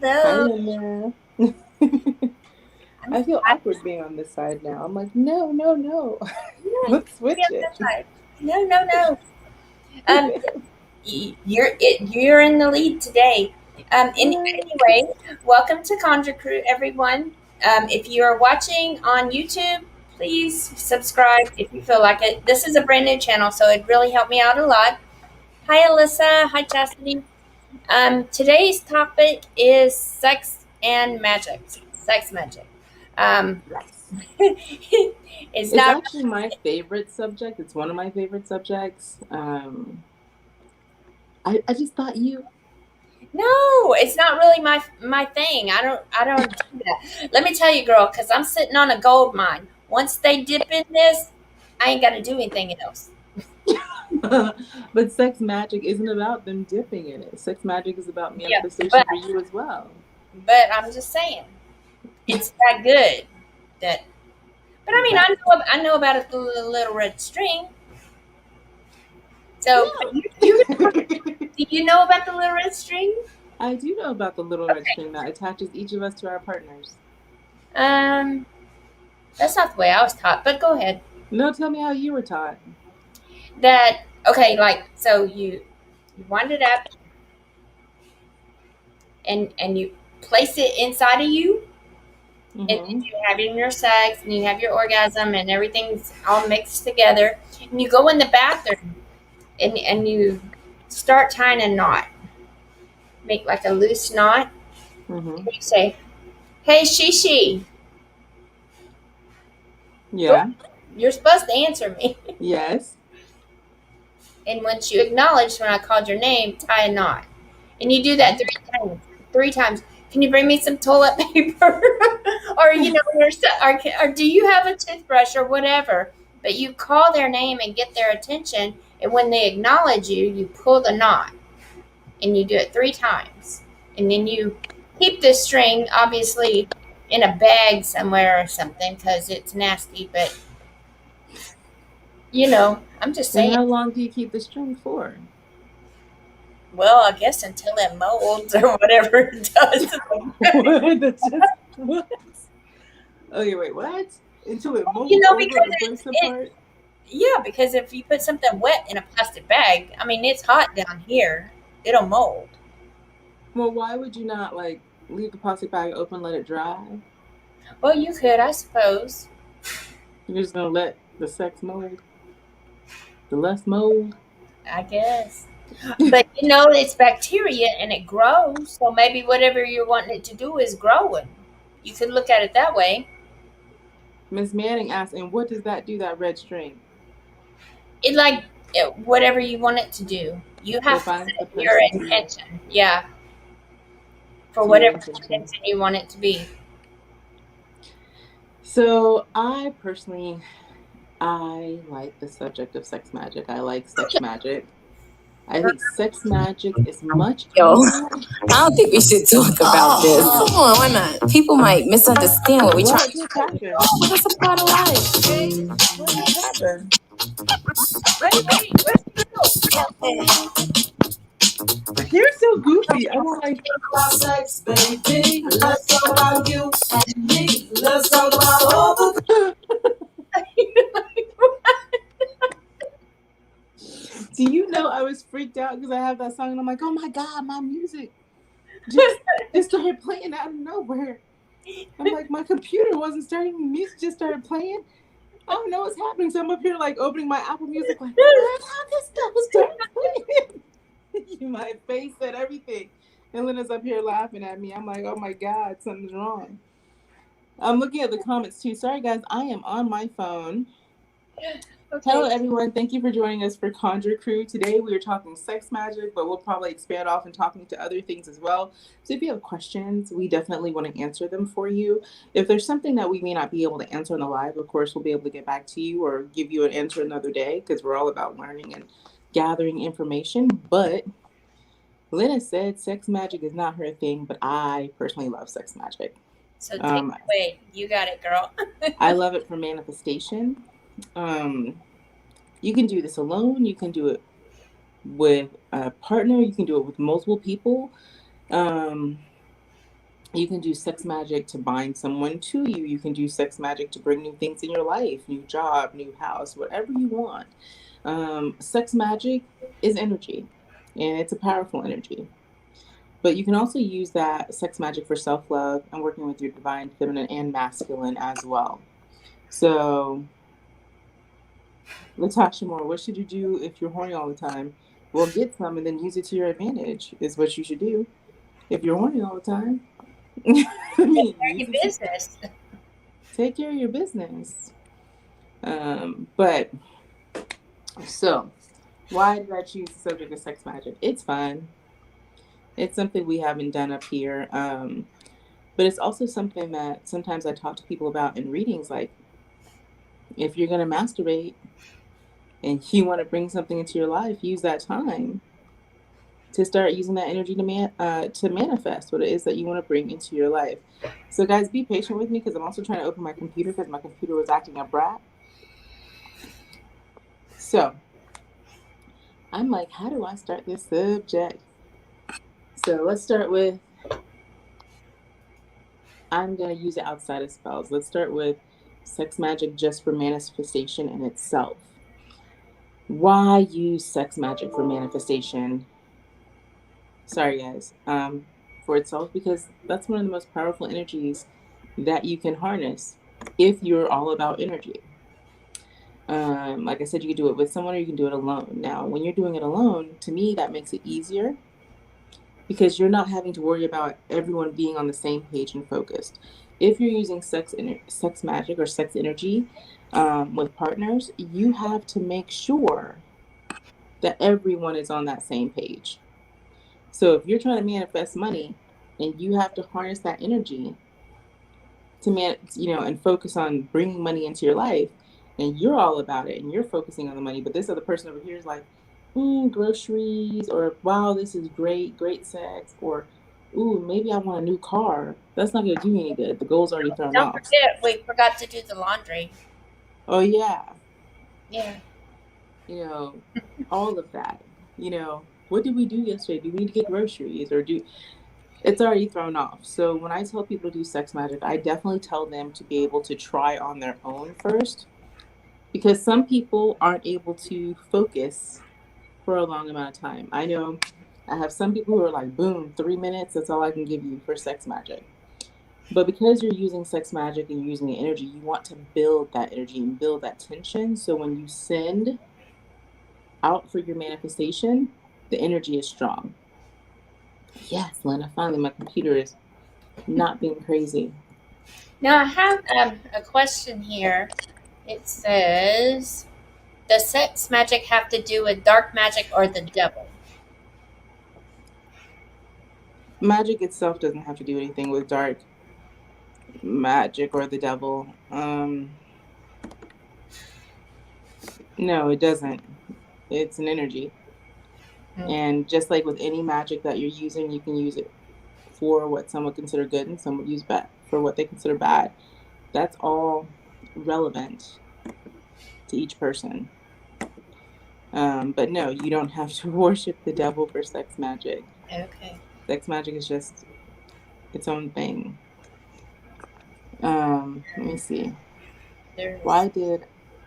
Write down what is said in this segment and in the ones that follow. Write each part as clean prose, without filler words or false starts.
Hi, Hello. Lynna. I'm I feel I, awkward being on this side now. I'm like, no, no, no. yeah, you Let's can be switch on it. this side. No, no, no. Um, you're in the lead today. Anyway, welcome to Conjure Crew, everyone. If you are watching on YouTube, please subscribe if you feel like it. This is a brand new channel, so it really helped me out a lot. Hi, Alyssa. Hi, Chastity. Today's topic is sex and magic. Sex magic. Um, Yes. it's It's not. actually my favorite subject. It's one of my favorite subjects. I just thought you. No, it's not really my thing. I don't do that. Let me tell you, girl, because I'm sitting on a gold mine. Once they dip in this, I ain't got to do anything else. But sex magic isn't about them dipping in it. Sex magic is about Yeah, but manifestation for you as well. I'm just saying, it's that good that. But I mean, That I know about a little red string. So, but you no. do you know about the little red string? I do know about the little red Okay. string that attaches each of us to our partners. Um, that's not the way I was taught. But go ahead. No, tell me how you were taught. That okay? Like so, you wind it up and you place it inside of you, and then Mm-hmm. you have your sex and you have your orgasm and everything's all mixed together. And you go in the bathroom and you start tying a knot, make like a loose knot. Mm-hmm. And you say, "Hey, Shishi, go." Yeah. You're supposed to answer me. Yes. And once you acknowledge when I called your name, tie a knot. And you do that Oh. 3 times. 3 times. Can you bring me some toilet paper? Or or do you have a toothbrush or whatever? But you call their name and get their attention, and when they acknowledge you, you pull the knot, and you do it 3 times, and then you keep this string obviously in a bag somewhere or something because it's nasty. But I'm just And saying. how long do you keep the string for? Well, I guess until it molds or whatever it does. What? That's just what? Okay, wait, what? Until it molds over Because or breaks it apart? yeah, because if you put something wet in a plastic bag, I mean, it's hot down here, it'll mold. Well, why would you not like leave the plastic bag open, let it dry? Well, you could, I suppose. You're just gonna let the sex mold, the less mold. I guess. But it's bacteria and it grows, so maybe whatever you're wanting it to do is growing. You could look at it that way. Miss Manning asked, and what does that do? That red string? Whatever you want it to do. You It have to binds the set your person intention. Yeah, for to your whatever intention. intention you want it to be. So I personally, I like the subject of sex magic. I like sex magic. I think sex magic is much Yo, easier. I don't think we should talk about this. Come on, why not? People might misunderstand what we trying What to just say. happened? Oh, but that's a part of life. What just happened? Baby, where's the girl? You're so goofy. I want like. About sex, baby. Let's talk about you and me. Let's talk about all the. Do you know I was freaked out because I have that song and I'm like, oh my god, my music just just started playing out of nowhere. I'm like, my computer wasn't starting, the music just started playing. I don't know what's happening. So I'm up here like opening my Apple Music, like, what? How this stuff was starting playing? My face said everything. And Lena's up here laughing at me. I'm like, oh my god, something's wrong. I'm looking at the comments too. Sorry guys, I am on my phone. Hello, Okay. everyone. Thank you for joining us for Conjure Crew. Today we are talking sex magic, but we'll probably expand off and talking to other things as well. So if you have questions, we definitely want to answer them for you. If there's something that we may not be able to answer in the live, of course, we'll be able to get back to you or give you an answer another day because we're all about learning and gathering information. But Lynna said sex magic is not her thing, but I personally love sex magic. So take Um, it away. You got it, girl. I love it for manifestation. Um, you can do this alone. You can do it with a partner. You can do it with multiple people. Um, You can do sex magic to bind someone to you. You can do sex magic to bring new things in your life, new job, new house, whatever you want. Sex magic is energy, and it's a powerful energy. But you can also use that sex magic for self love and working with your divine feminine and masculine as well. So, Latasha Moore, what should you do if you're horny all the time? Well, get some and then use it to your advantage, is what you should do. If you're horny all the time, I mean, use Your it to business. take care of your business. But so, why did I choose the subject of sex magic? It's fun. It's something we haven't done up here. But it's also something that sometimes I talk to people about in readings. Like, if you're going to masturbate and you want to bring something into your life, use that time to start using that energy to manifest what it is that you want to bring into your life. So, guys, be patient with me because I'm also trying to open my computer because my computer was acting a brat. So, I'm like, how do I start this subject? So let's start with, I'm going to use it outside of spells. Let's start with sex magic just for manifestation in itself. Why use sex magic for manifestation? Sorry, guys. For itself, because that's one of the most powerful energies that you can harness if you're all about energy. Like I said, you can do it with someone or you can do it alone. Now, when you're doing it alone, to me, that makes it easier because you're not having to worry about everyone being on the same page and focused. If you're using sex magic or sex energy with partners, you have to make sure that everyone is on that same page. So if you're trying to manifest money and you have to harness that energy to and focus on bringing money into your life, and you're all about it and you're focusing on the money, but this other person over here is like, groceries, or wow, this is great sex, or ooh, maybe I want a new car. That's not gonna do me any good. The goal's already thrown Don't off. forget, we forgot to do the laundry. Oh yeah, Yeah. all of that. What did we do yesterday? Do we need to get groceries or do? It's already thrown off. So when I tell people to do sex magic, I definitely tell them to be able to try on their own first, because some people aren't able to focus for a long amount of time. I know I have some people who are like, boom, 3 minutes, that's all I can give you for sex magic. But because you're using sex magic and you're using the energy, you want to build that energy and build that tension. So when you send out for your manifestation, the energy is strong. Yes, Lynna, finally my computer is not being crazy. Now I have a question here. It says, does sex magic have to do with dark magic or the devil? Magic itself doesn't have to do anything with dark magic or the devil. No, it doesn't. It's an energy. And just like with any magic that you're using, you can use it for what some would consider good and some would use bad for what they consider bad. That's all relevant to each person. But no, you don't have to worship the devil for sex magic. Okay. Sex magic is just its own thing. Let me see. Why did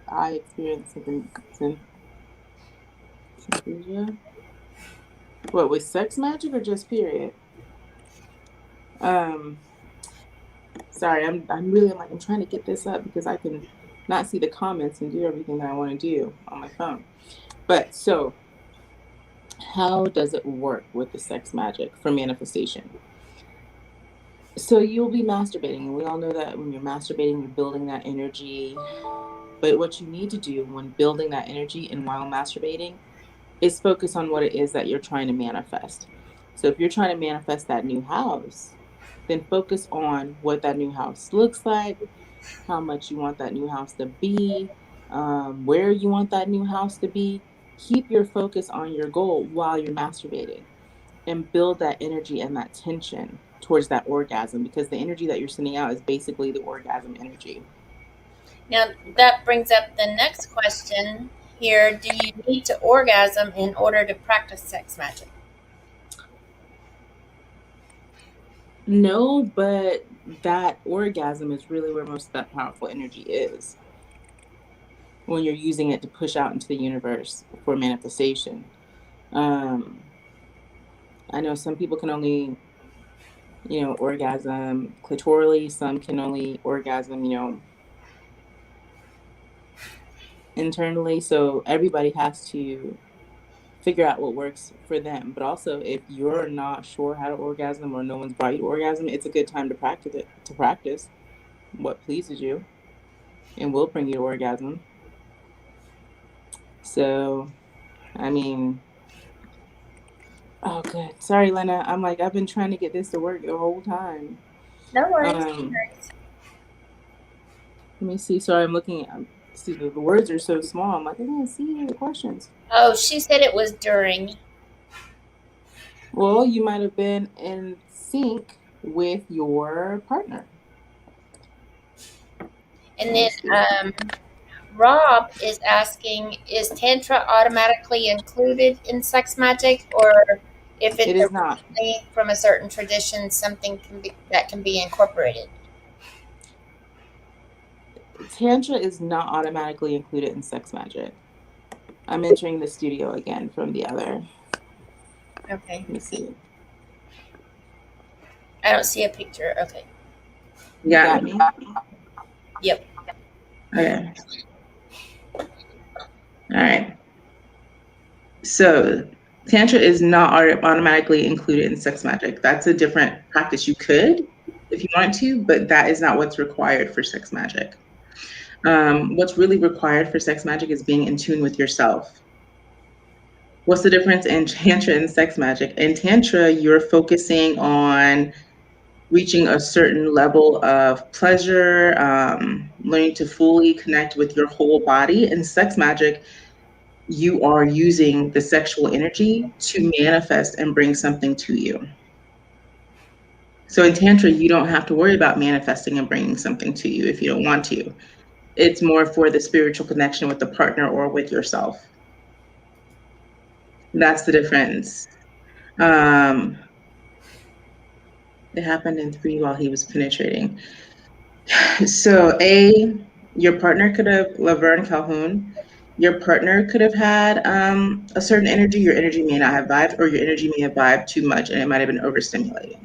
I experience synesthesia? What, with sex magic or just period? Sorry, I'm trying to get this up because I can not see the comments and do everything that I want to do on my phone. But so, how does it work with the sex magic for manifestation? So you'll be masturbating, and we all know that when you're masturbating, you're building that energy. But what you need to do when building that energy and while masturbating is focus on what it is that you're trying to manifest. So if you're trying to manifest that new house, then focus on what that new house looks like, how much you want that new house to be, where you want that new house to be. Keep your focus on your goal while you're masturbating and build that energy and that tension towards that orgasm, because the energy that you're sending out is basically the orgasm energy. Now that brings up the next question here. Do you need to orgasm in order to practice sex magic? No, but that orgasm is really where most of that powerful energy is when you're using it to push out into the universe for manifestation. Um, I know some people can only, orgasm clitorally. Some can only orgasm, internally. So everybody has to figure out what works for them. But also, if you're not sure how to orgasm or no one's brought you to orgasm, it's a good time to practice it. To practice what pleases you and will bring you to orgasm. So, I mean, oh, good. Sorry, Lynna. I'm like, I've been trying to get this to work the whole time. No worries. Let me see. Sorry, I'm looking at. See, the words are so small. I'm like, I can't see the questions. Oh, she said it was during. Well, you might have been in sync with your partner. And then Rob is asking, is Tantra automatically included in sex magic, or if It it's is not. from a certain tradition, something that can be incorporated? Tantra is not automatically included in sex magic. I'm entering the studio again from the other. Okay. Let me see. I don't see a picture. Okay. You got me? Yep. Okay. All right. So Tantra is not automatically included in sex magic. That's a different practice. You could if you want to, but that is not what's required for sex magic. What's really required for sex magic is being in tune with yourself. What's the difference in Tantra and sex magic? In Tantra, you're focusing on reaching a certain level of pleasure, learning to fully connect with your whole body. In sex magic, you are using the sexual energy to manifest and bring something to you. So in Tantra, you don't have to worry about manifesting and bringing something to you if you don't want to. It's more for the spiritual connection with the partner or with yourself. That's the difference. It happened in 3 while he was penetrating. So your partner could have, Laverne Calhoun, your partner could have had a certain energy. Your energy may not have vibed, or your energy may have vibed too much and it might have been overstimulating.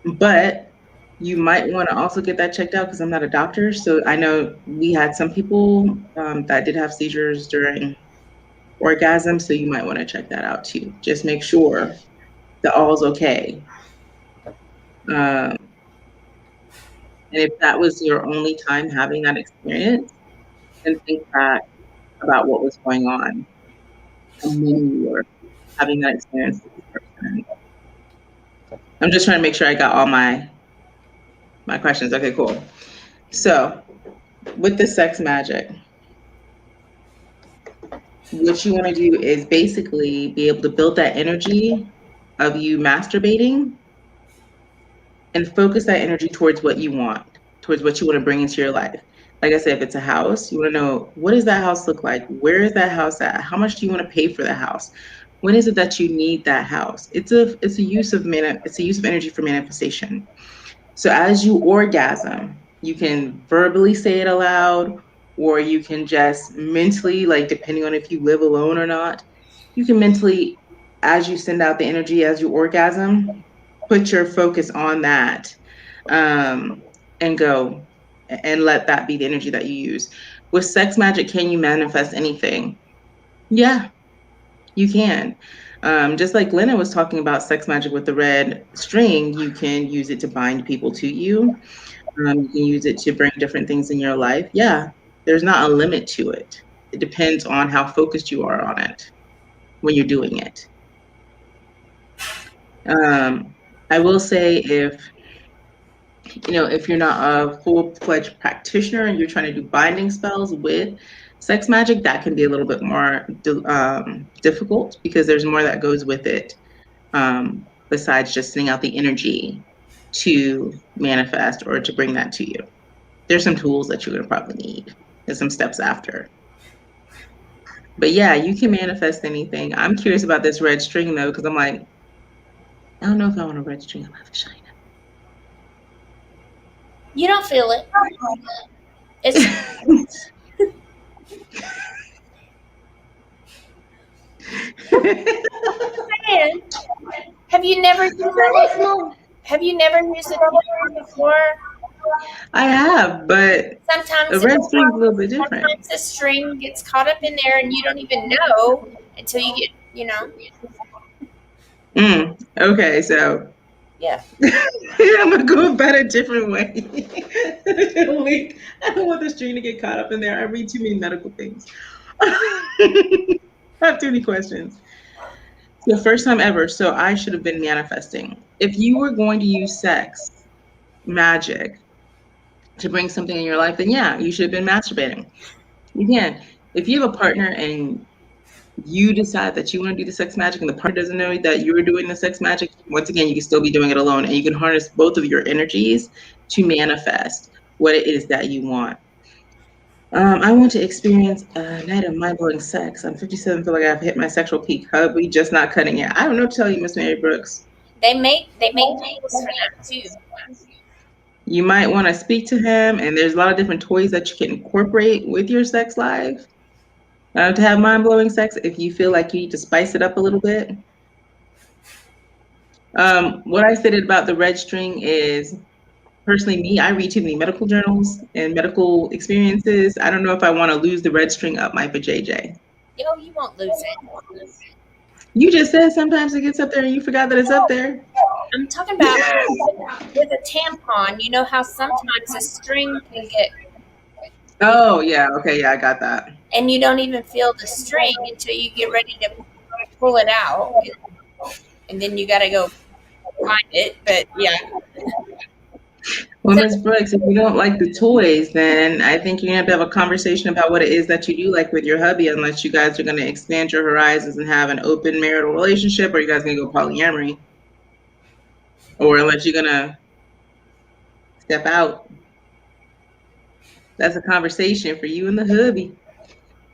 But you might want to also get that checked out because I'm not a doctor. So I know we had some people that did have seizures during orgasm. So you might want to check that out too. Just make sure that all's okay. And if that was your only time having that experience, then think back about what was going on and when you were having that experience with this person. I'm just trying to make sure I got all my questions. Okay, cool. So with the sex magic, what you want to do is basically be able to build that energy of you masturbating and focus that energy towards what you want, towards what you want to bring into your life. Like I said, if it's a house, you want to know, what does that house look like? Where is that house at? How much do you want to pay for that house? When is it that you need that house? It's a use of energy for manifestation. So as you orgasm, you can verbally say it aloud, or you can just mentally, like depending on if you live alone or not, you can mentally, as you send out the energy, as you orgasm, put your focus on that, and go and let that be the energy that you use. With sex magic, can you manifest anything? Yeah, you can. Just like Lynna was talking about sex magic with the red string, you can use it to bind people to you. You can use it to bring different things in your life. Yeah, there's not a limit to it. It depends on how focused you are on it when you're doing it. I will say if you're not a full-fledged practitioner and you're trying to do binding spells with sex magic, that can be a little bit more difficult because there's more that goes with it besides just sending out the energy to manifest or to bring that to you. There's some tools that you're going to probably need and some steps after. But yeah, you can manifest anything. I'm curious about this red string though, because I'm like, I don't know if I want to red string. I love Shina. You don't feel it. It's saying. Have you never used it? Have you never used it before? I have, but a Sometimes red string is a little bit different. sometimes the string gets caught up in there and you don't even know until you get, Okay, so yeah. I'm gonna go about it a different way. Wait, I don't want the string to get caught up in there. I read too many medical things. I have too many questions. The first time ever, so I should have been manifesting. If you were going to use sex, magic, to bring something in your life, then yeah, you should have been masturbating. You can. If you have a partner and you decide that you want to do the sex magic and the partner doesn't know that you're doing the sex magic, once again, you can still be doing it alone and you can harness both of your energies to manifest what it is that you want. I want to experience a night of mind-blowing sex. I'm 57, feel like I've hit my sexual peak. We just not cutting it. I don't know what to tell you, Miss Mary Brooks. They make tools for that too. You might want to speak to him, and there's a lot of different toys that you can incorporate with your sex life to have mind-blowing sex if you feel like you need to spice it up a little bit. What I stated about the red string is, personally me, I read too many medical journals and medical experiences. I don't know if I want to lose the red string up my vajayjay. Yo, you won't lose it. You just said sometimes it gets up there and you forgot that it's up there. I'm talking about with a tampon. You know how sometimes a string can get. Oh yeah, okay, yeah, I got that. And you don't even feel the string until you get ready to pull it out, and then you got to go find it. But yeah. Well, Ms. Brooks, if you don't like the toys, then I think you're going to have a conversation about what it is that you do like with your hubby, unless you guys are going to expand your horizons and have an open marital relationship, or you guys going to go polyamory, or unless you're going to step out. That's a conversation for you and the hubby.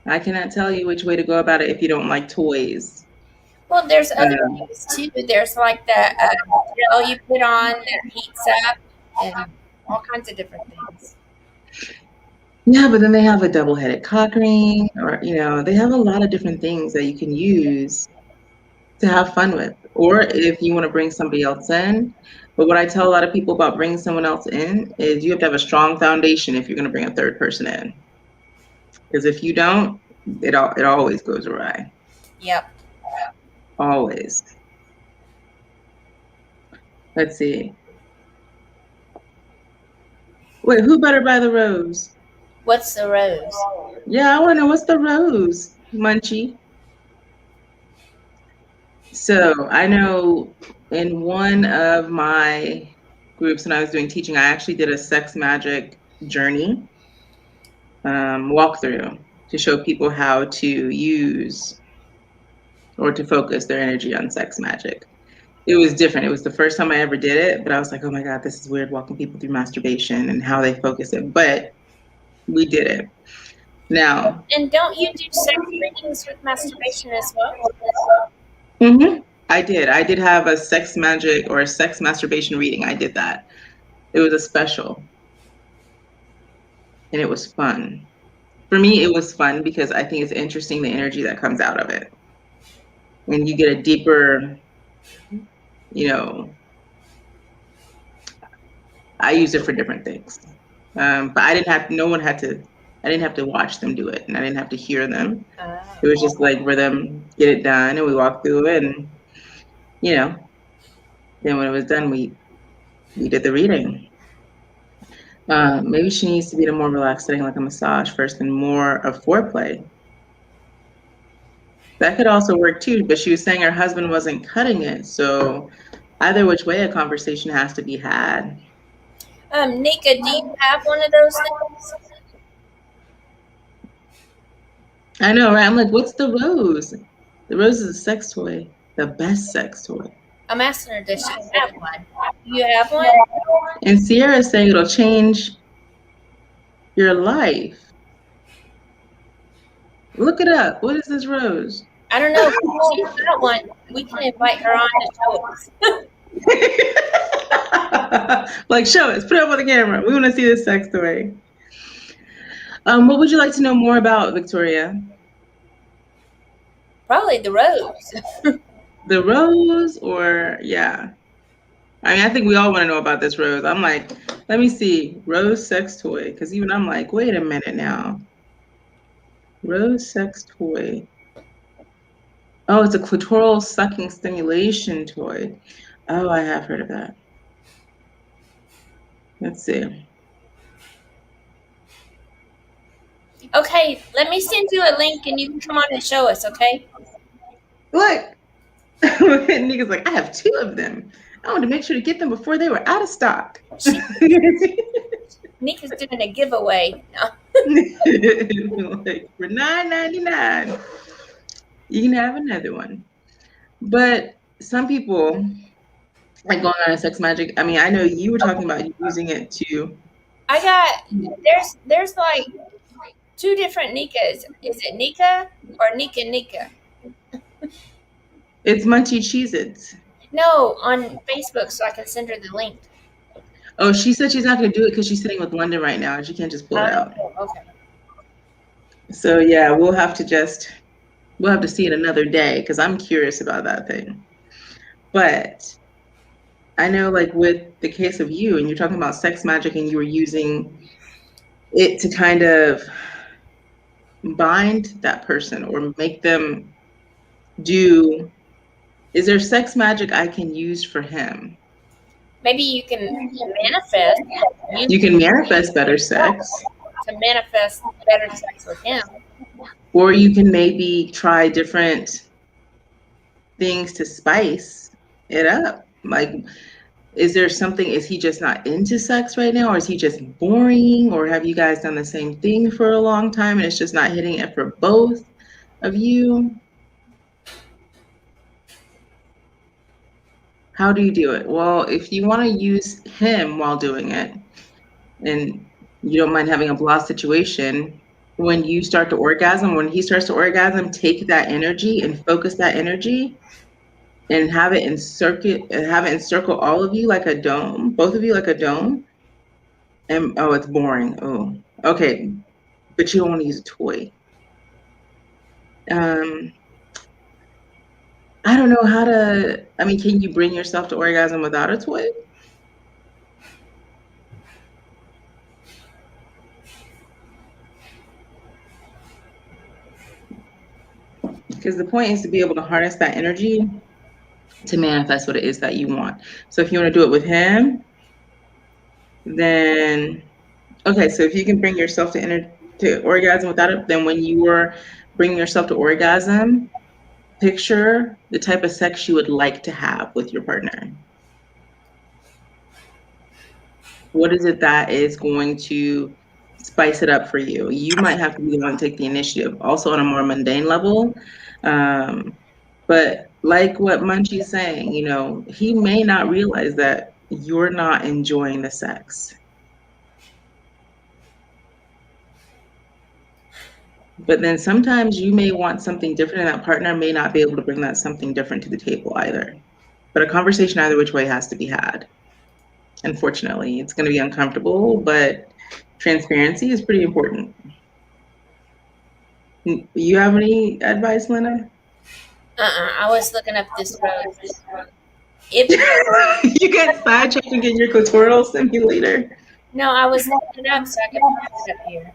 I cannot tell you which way to go about it if you don't like toys. Well, there's other things too. There's like the gel you put on that heats up and all kinds of different things. Yeah, but then they have a double-headed cock ring, or, they have a lot of different things that you can use to have fun with. Or if you want to bring somebody else in. But what I tell a lot of people about bringing someone else in is you have to have a strong foundation if you're going to bring a third person in. Because if you don't, it always goes awry. Yep. Always. Let's see. Wait, who better buy the rose? What's the rose? Yeah, I want to know, what's the rose, Munchie? So I know in one of my groups when I was doing teaching, I actually did a sex magic journey walkthrough to show people how to use or to focus their energy on sex magic. It was different. It was the first time I ever did it, but I was like, oh my God, this is weird, walking people through masturbation and how they focus it. But we did it. Now. And don't you do sex readings with masturbation as well? Mm-hmm. I did have a sex magic or a sex masturbation reading. I did that. It was a special. And it was fun. For me, it was fun because I think it's interesting the energy that comes out of it. When you get a deeper, I use it for different things. But I didn't have to watch them do it, and I didn't have to hear them. It was just like for them, get it done, and we walked through it, and then when it was done, we did the reading. Maybe she needs to be in a more relaxed setting, like a massage first, and more of foreplay. That could also work too, but she was saying her husband wasn't cutting it, so either which way, a conversation has to be had. Nika, do you have one of those things? I know, right? I'm like, what's the rose? The rose is a sex toy, the best sex toy. I'm asking her, does she have one? Do you have one? And Sierra's saying it'll change your life. Look it up. What is this rose? I don't know. If she's got one, we can invite her on to show us. Like, show us. Put it up on the camera. We want to see this sex toy. What would you like to know more about, Victoria? Probably the rose. The rose, or yeah. I mean, I think we all want to know about this rose. I'm like, let me see, rose sex toy, because even I'm like, wait a minute now. Rose sex toy. Oh, it's a clitoral sucking stimulation toy. Oh, I have heard of that. Let's see. Okay, let me send you a link and you can come on and show us, okay? Look. Nigga's like, I have 2 of them. I wanted to make sure to get them before they were out of stock. Nika's doing a giveaway. No. Like, for $9.99, you can have another one. But some people, like going on a sex magic, I mean, I know you were talking about using it to. I got there's like 2 different Nikas. Is it Nika or Nika? It's Munchie Cheez-Its. No, on Facebook, so I can send her the link. Oh, she said she's not going to do it because she's sitting with London right now and she can't just pull it out. Okay. So yeah, we'll have to see it another day because I'm curious about that thing. But I know, like with the case of you, and you're talking about sex magic and you were using it to kind of bind that person or make them do. Is there sex magic I can use for him? Maybe you can manifest. You can manifest better sex. To manifest better sex with him. Or you can maybe try different things to spice it up. Like, is there something, is he just not into sex right now? Or is he just boring? Or have you guys done the same thing for a long time and it's just not hitting it for both of you? How do you do it? Well, if you want to use him while doing it, and you don't mind having a blah situation, when you start to orgasm, when he starts to orgasm, take that energy and focus that energy and have it encircle all of you like a dome, both of you like a dome. And oh, it's boring. Oh, okay. But you don't want to use a toy. I don't know how to, I mean, can you bring yourself to orgasm without a toy? Because the point is to be able to harness that energy to manifest what it is that you want. So if you want to do it with him, then, okay, so if you can bring yourself to orgasm without it, then when you are bringing yourself to orgasm, picture the type of sex you would like to have with your partner. What is it that is going to spice it up for you? You might have to be the one to take the initiative, also on a more mundane level. But like what Munchie's saying, you know, he may not realize that you're not enjoying the sex. But then sometimes you may want something different and that partner may not be able to bring that something different to the table either. But a conversation either which way has to be had. Unfortunately, it's going to be uncomfortable, but transparency is pretty important. You have any advice, Lynna? I was looking up this rose. You get sidetracked and get your clitoral stimulator. No, I was looking it up so I could put it up here.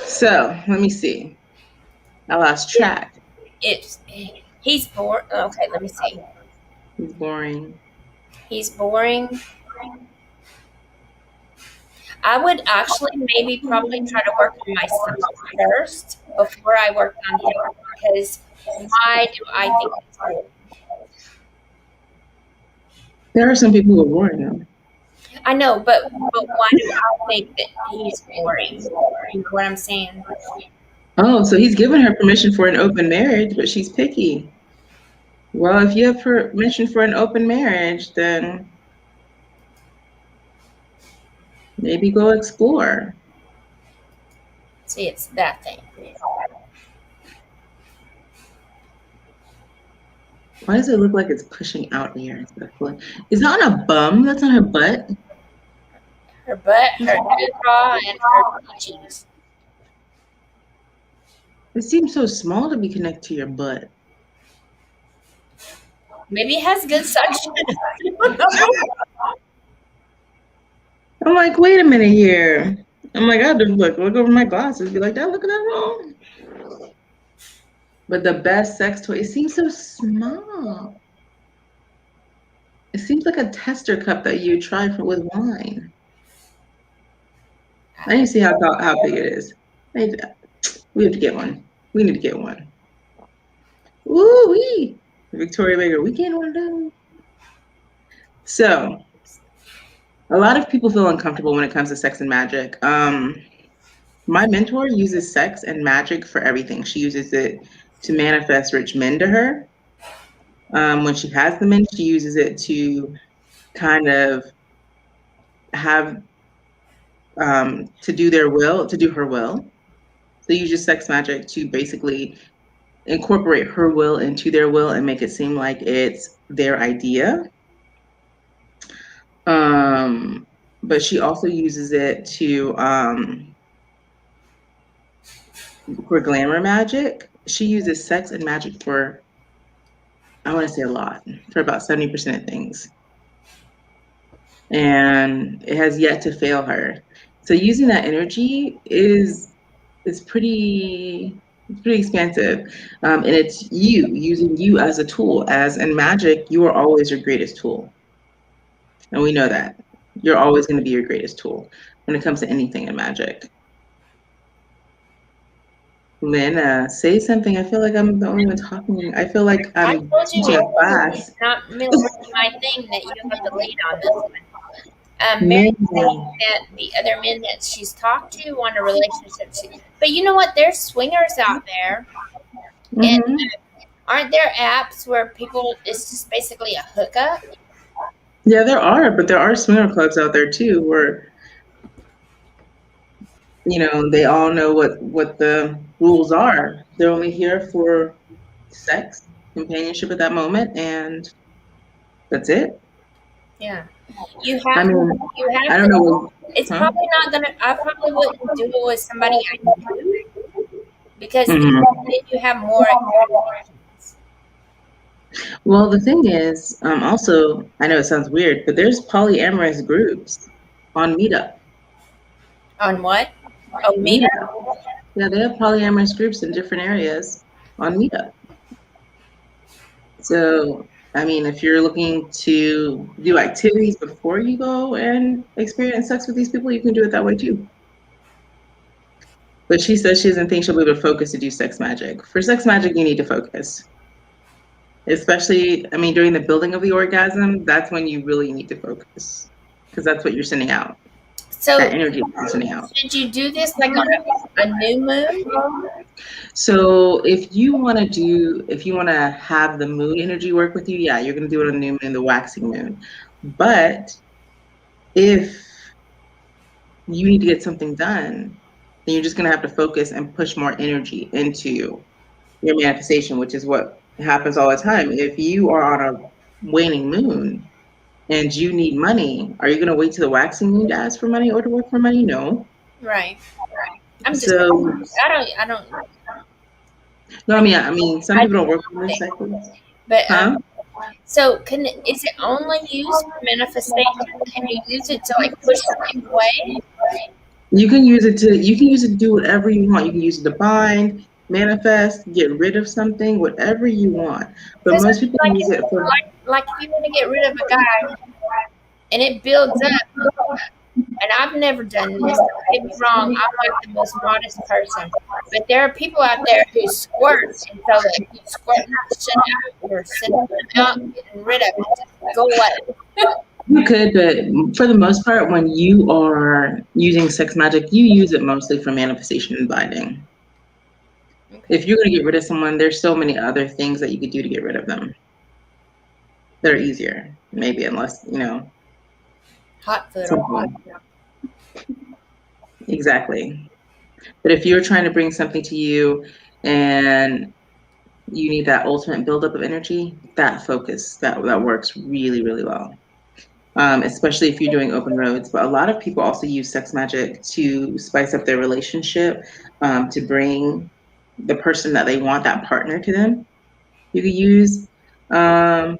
So let me see. I lost track. He's bored. Okay, let me see. He's boring. He's boring. I would actually probably try to work on myself first before I work on him, because why do I think he's boring? There are some people who are boring though. I know, but why do I think that he's boring? You know what I'm saying? Oh, so he's given her permission for an open marriage, but she's picky. Well, if you have permission for an open marriage, then maybe go explore. See, it's that thing. Why does it look like it's pushing out air instead of pulling? Is that on a bum? That's on her butt? Her butt, her hoo-ha, and her cheeks. It seems so small to be connected to your butt. Maybe it has good suction. I'm like, wait a minute here. I'm like, I have to look over my glasses, be like, did I look at that wrong? But the best sex toy, it seems so small. It seems like a tester cup that you try with wine. I need to see how big it is. We have to get one. We need to get one. Ooh-wee! Victoria Baker, we getting one done. So, a lot of people feel uncomfortable when it comes to sex and magic. My mentor uses sex and magic for everything. She uses it to manifest rich men to her. When she has the men, she uses it to kind of have to do her will. So you use sex magic to basically incorporate her will into their will and make it seem like it's their idea. But she also uses it to for glamour magic. She uses sex and magic for, I want to say a lot, for about 70% of things. And it has yet to fail her. So using that energy is pretty expansive. And it's using you as a tool. As in magic, you are always your greatest tool. And we know that. You're always going to be your greatest tool when it comes to anything in magic. Lynna, say something. I feel like I'm the only one talking. I feel like I'm teaching a class. It's not my thing that you have the lead on this one. Mary that the other men that she's talked to want a relationship. But you know what? There's swingers out there. And aren't there apps where it's just basically a hookup? Yeah, there are, but there are swinger clubs out there too where, you know, they all know what the rules are. They're only here for sex, companionship at that moment, and that's it. Yeah. You have I don't know. It's probably not gonna. I probably wouldn't do it with somebody I knew because then you have more. Well, the thing is, also, I know it sounds weird, but there's polyamorous groups on Meetup. On what? Oh, Meetup. Yeah, they have polyamorous groups in different areas on Meetup. So, I mean, if you're looking to do activities before you go and experience sex with these people, you can do it that way too. But she says she doesn't think she'll be able to focus to do sex magic. For sex magic, you need to focus. Especially, I mean, during the building of the orgasm, that's when you really need to focus. Because that's what you're sending out. So, that energy you're sending out. Should you do this like on a new moon? So if you want to have the moon energy work with you, yeah, you're going to do it on the new moon, the waxing moon. But if you need to get something done, then you're just going to have to focus and push more energy into your manifestation, which is what happens all the time. If you are on a waning moon and you need money, are you going to wait to the waxing moon to ask for money or to work for money? No. Right. I'm just. So, I don't. No, I mean, some people don't work on moon cycles. But so is it only used for manifestation? Can you use it to like push something away? You can use it to do whatever you want. You can use it to bind, manifest, get rid of something, whatever you want. But most people use it for like if you want to get rid of a guy and it builds up. And I've never done this. Don't get me wrong, I'm like the most modest person. But there are people out there who squirt, and so that you squirt that shit out or send them out, getting rid of it, just go away. You could, but for the most part, when you are using sex magic, you use it mostly for manifestation and binding. Okay. If you're going to get rid of someone, there's so many other things that you could do to get rid of them. They're easier, maybe, unless, you know. Hot foot. Exactly. But if you're trying to bring something to you and you need that ultimate buildup of energy, that focus, that works really, really well. Especially if you're doing open roads. But a lot of people also use sex magic to spice up their relationship, to bring the person that they want, that partner, to them. You could use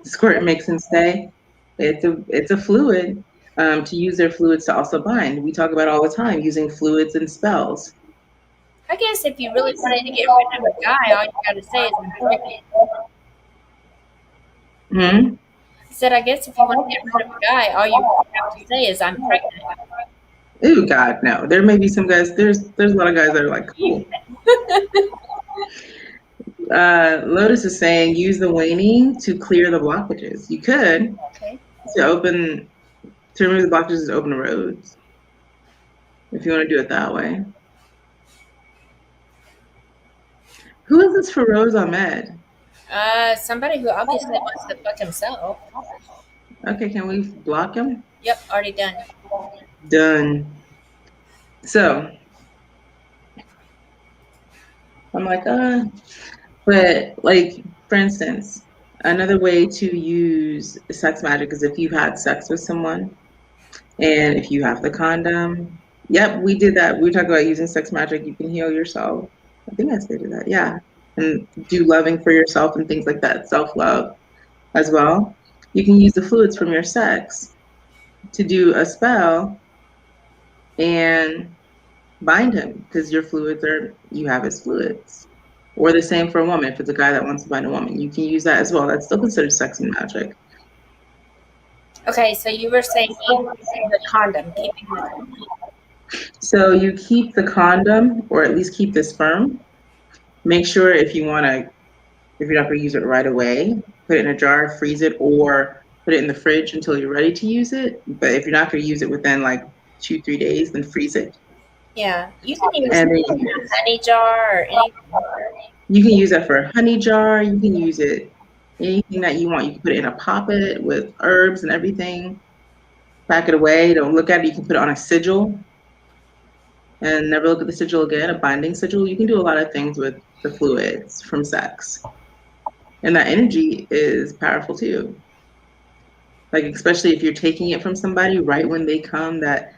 squirt, mix, and stay. It's a fluid, to use their fluids to also bind. We talk about all the time using fluids and spells. I guess if you really wanted to get rid of a guy, all you got to say is I'm pregnant. Hmm? I said, I guess if you want to get rid of a guy, all you have to say is I'm pregnant. Ooh, God, no. There may be some guys. There's a lot of guys that are like, cool. Lotus is saying use the waning to clear the blockages. You could, Okay. to remove the blockages and open the roads, if you want to do it that way. Who is this for Rose Ahmed? Somebody who obviously wants to fuck himself. Okay, can we block him? Yep, already done. Done. So I'm like, but like, for instance, another way to use sex magic is if you've had sex with someone and if you have the condom. Yep, we did that. We talked about using sex magic. You can heal yourself. I think I stated that. Yeah. And do loving for yourself and things like that. Self-love as well. You can use the fluids from your sex to do a spell and bind him because you have his fluids. Or the same for a woman. If it's a guy that wants to bind a woman, you can use that as well. That's still considered sex and magic. Okay, so you were saying the condom, keeping the condom. So you keep the condom, or at least keep the sperm. Make sure if you're not going to use it right away, put it in a jar, freeze it, or put it in the fridge until you're ready to use it. But if you're not going to use it within like 2-3 days, then freeze it. Yeah, you can use a honey jar or anything. You can use that for a honey jar. You can use it anything that you want. You can put it in a poppet with herbs and everything. Pack it away. Don't look at it. You can put it on a sigil and never look at the sigil again, a binding sigil. You can do a lot of things with the fluids from sex. And that energy is powerful too. Like, especially if you're taking it from somebody right when they come, that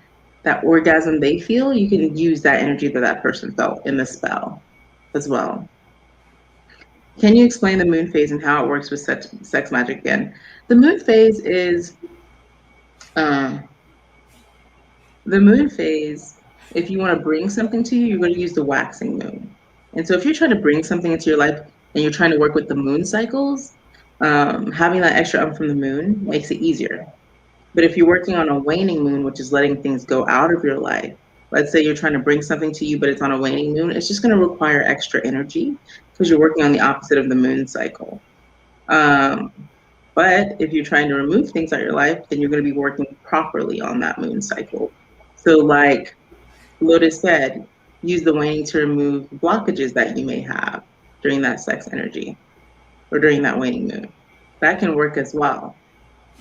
orgasm they feel, you can use that energy that person felt in the spell as well. Can you explain the moon phase and how it works with sex magic again? The moon phase is, if you want to bring something to you, you're going to use the waxing moon. And so if you're trying to bring something into your life and you're trying to work with the moon cycles, having that extra from the moon makes it easier. But if you're working on a waning moon, which is letting things go out of your life, let's say you're trying to bring something to you, but it's on a waning moon, it's just going to require extra energy because you're working on the opposite of the moon cycle. But if you're trying to remove things out of your life, then you're going to be working properly on that moon cycle. So like Lotus said, use the waning to remove blockages that you may have during that sex energy or during that waning moon. That can work as well.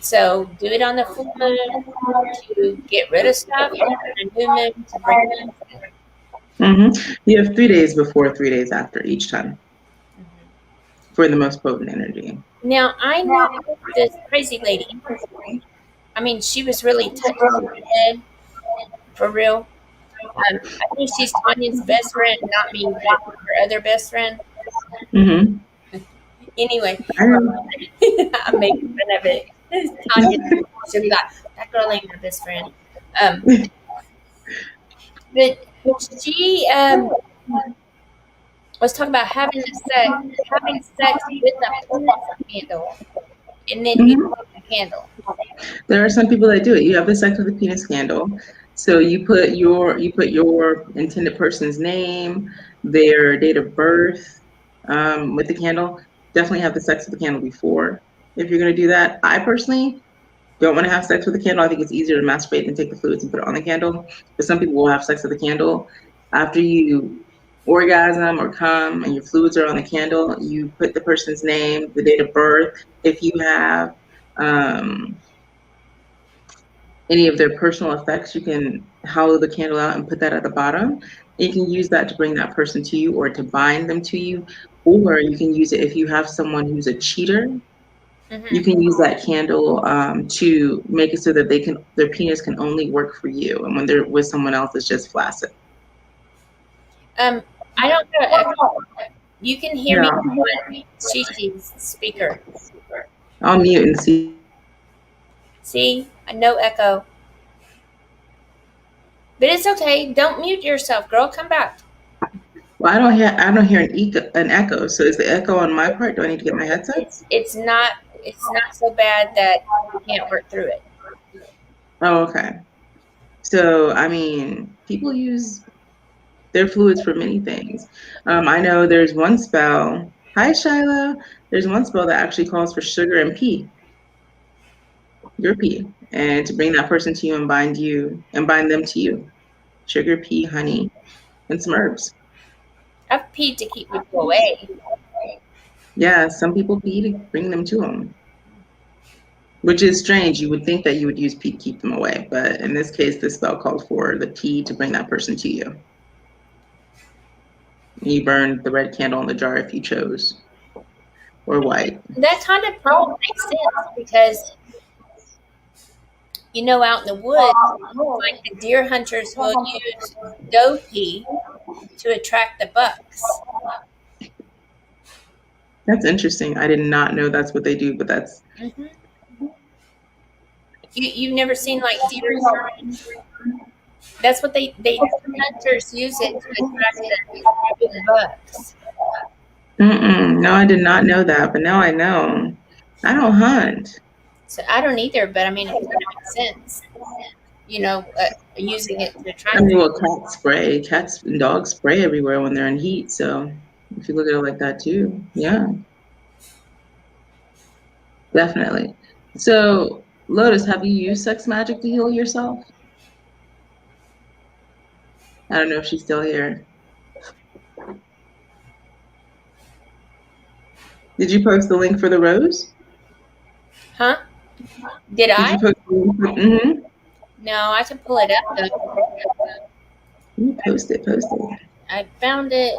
So do it on the full moon to get rid of stuff, and the new moon to bring it in. You have 3 days before, 3 days after each time for the most potent energy. Now, I know this crazy lady. I mean, she was really touching my head, for real. I think she's Tanya's best friend, not me, but her other best friend. Anyway, I'm making fun of it. Tanya, she'll be like, that girl ain't my best friend. But she was talking about having sex with a penis candle, and then you put the candle. There are some people that do it. You have the sex with a penis candle. So you put your intended person's name, their date of birth, with the candle. Definitely have the sex with the candle before if you're going to do that. I personally don't want to have sex with the candle. I think it's easier to masturbate and take the fluids and put it on the candle. But some people will have sex with the candle. After you orgasm or come and your fluids are on the candle, you put the person's name, the date of birth. If you have any of their personal effects, you can hollow the candle out and put that at the bottom. You can use that to bring that person to you or to bind them to you, or you can use it if you have someone who's a cheater. You can use that candle to make it so that their penis can only work for you, and when they're with someone else, it's just flaccid. I don't know. You can hear me on Shishi's speaker. I'll mute and see. See, no echo. But it's okay. Don't mute yourself, girl. Come back. Well, I don't hear an echo. So is the echo on my part? Do I need to get my headset? It's not so bad that you can't work through it. Oh, okay. So I mean, people use their fluids for many things. I know there's one spell. Hi, Shyla. There's one spell that actually calls for sugar and pee. Your pee, and to bring that person to you and bind them to you. Sugar, pea, honey, and some herbs. I've peed to keep people away. Yeah, some people pee to bring them to them. Which is strange. You would think that you would use pee to keep them away, but in this case, the spell called for the pee to bring that person to you. You burned the red candle in the jar if you chose, or white. That kind of probably makes sense because, out in the woods, like the deer hunters will use doe pee to attract the bucks. That's interesting. I did not know that's what they do, but that's... You've never seen like deer urine? That's what they hunters use it to attract the bucks. No, I did not know that, but now I know. I don't hunt. So I don't either, but I mean, it kind of makes sense. Using it to attract. I mean, well, cats and dogs spray everywhere when they're in heat. So if you look at it like that too, yeah, definitely. So Lotus, have you used sex magic to heal yourself? I don't know if she's still here. Did you post the link for the rose? Huh? Did I? You post the link No, I can pull it up though. You post it. I found it.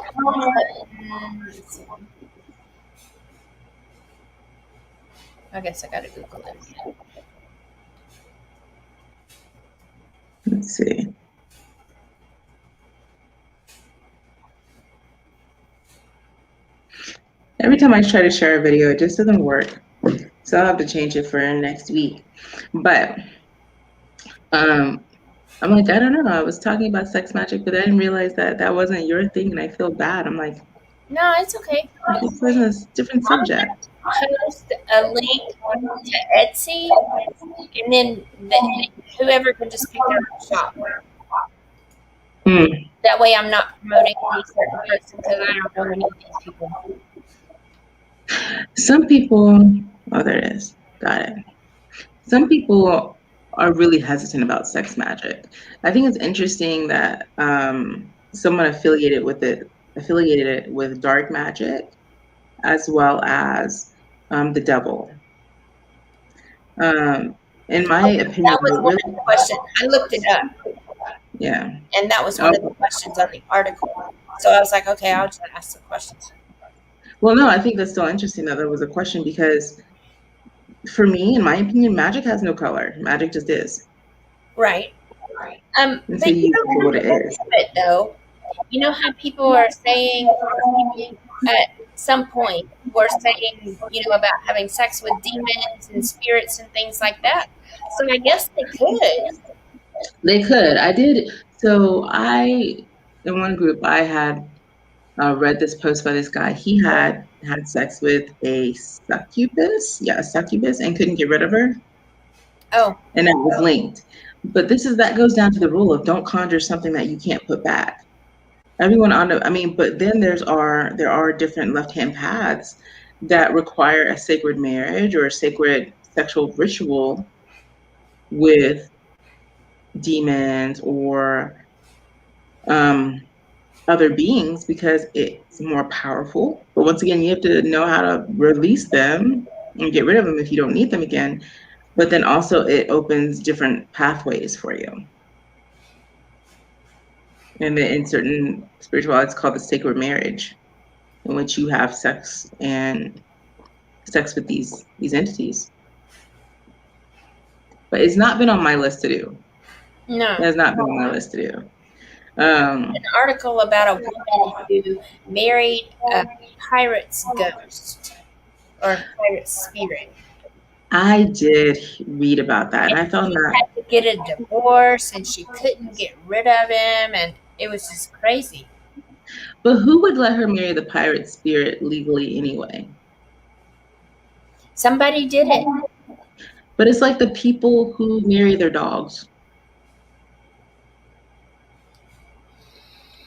I guess I gotta Google it. Let's see. Every time I try to share a video, it just doesn't work. So I'll have to change it for next week. But I'm like, I don't know. I was talking about sex magic, but I didn't realize that wasn't your thing, and I feel bad. I'm like, no, it's okay. This was a different subject. Post a link to Etsy, and then whoever can just pick their own shop. That way, I'm not promoting any certain person because I don't know any of these people. Some people, oh, there it is. Got it. Some people are really hesitant about sex magic. I think it's interesting that someone affiliated it with dark magic, as well as the devil. In my opinion, that was one of the questions. I looked it up. Yeah. And that was one of the questions on the article. So I was like, okay, I'll just ask the questions. Well, no, I think that's still interesting that there was a question because for me, in my opinion, magic has no color. Magic just is. Right. And but so you know what it is. It, though, you know how people are saying at some point were saying, about having sex with demons and spirits and things like that. So I guess they could. They could. I did. So in one group, I had read this post by this guy. He had sex with a succubus. Yeah, a succubus, and couldn't get rid of her. Oh. And that was linked. But that goes down to the rule of don't conjure something that you can't put back. But then there are different left-hand paths that require a sacred marriage or a sacred sexual ritual with demons or other beings because it's more powerful. But once again, you have to know how to release them and get rid of them if you don't need them again. But then also it opens different pathways for you. And then in certain spirituality, it's called the sacred marriage, in which you have sex with these entities. But it's not been on my list to do. No. It has not been on my list to do. An article about a woman who married a pirate's ghost or pirate's spirit. I did read about that, and I found that had to get a divorce, and she couldn't get rid of him, and it was just crazy. But who would let her marry the pirate spirit legally anyway? Somebody did it. But it's like the people who marry their dogs.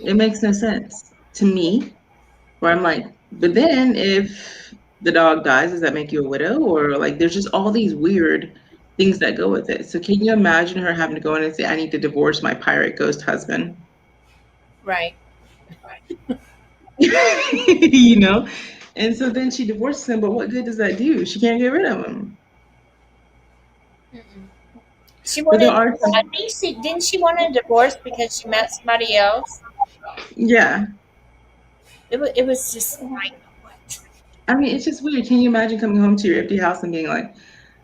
It makes no sense to me, where I'm like, but then if the dog dies, does that make you a widow? Or like, there's just all these weird things that go with it. So can you imagine her having to go in and say, I need to divorce my pirate ghost husband? Right. You know? And so then she divorces him, but what good does that do? She can't get rid of him. She wanted, I think didn't she want a divorce because she met somebody else? Yeah. It was just like, what? I mean, it's just weird. Can you imagine coming home to your empty house and being like,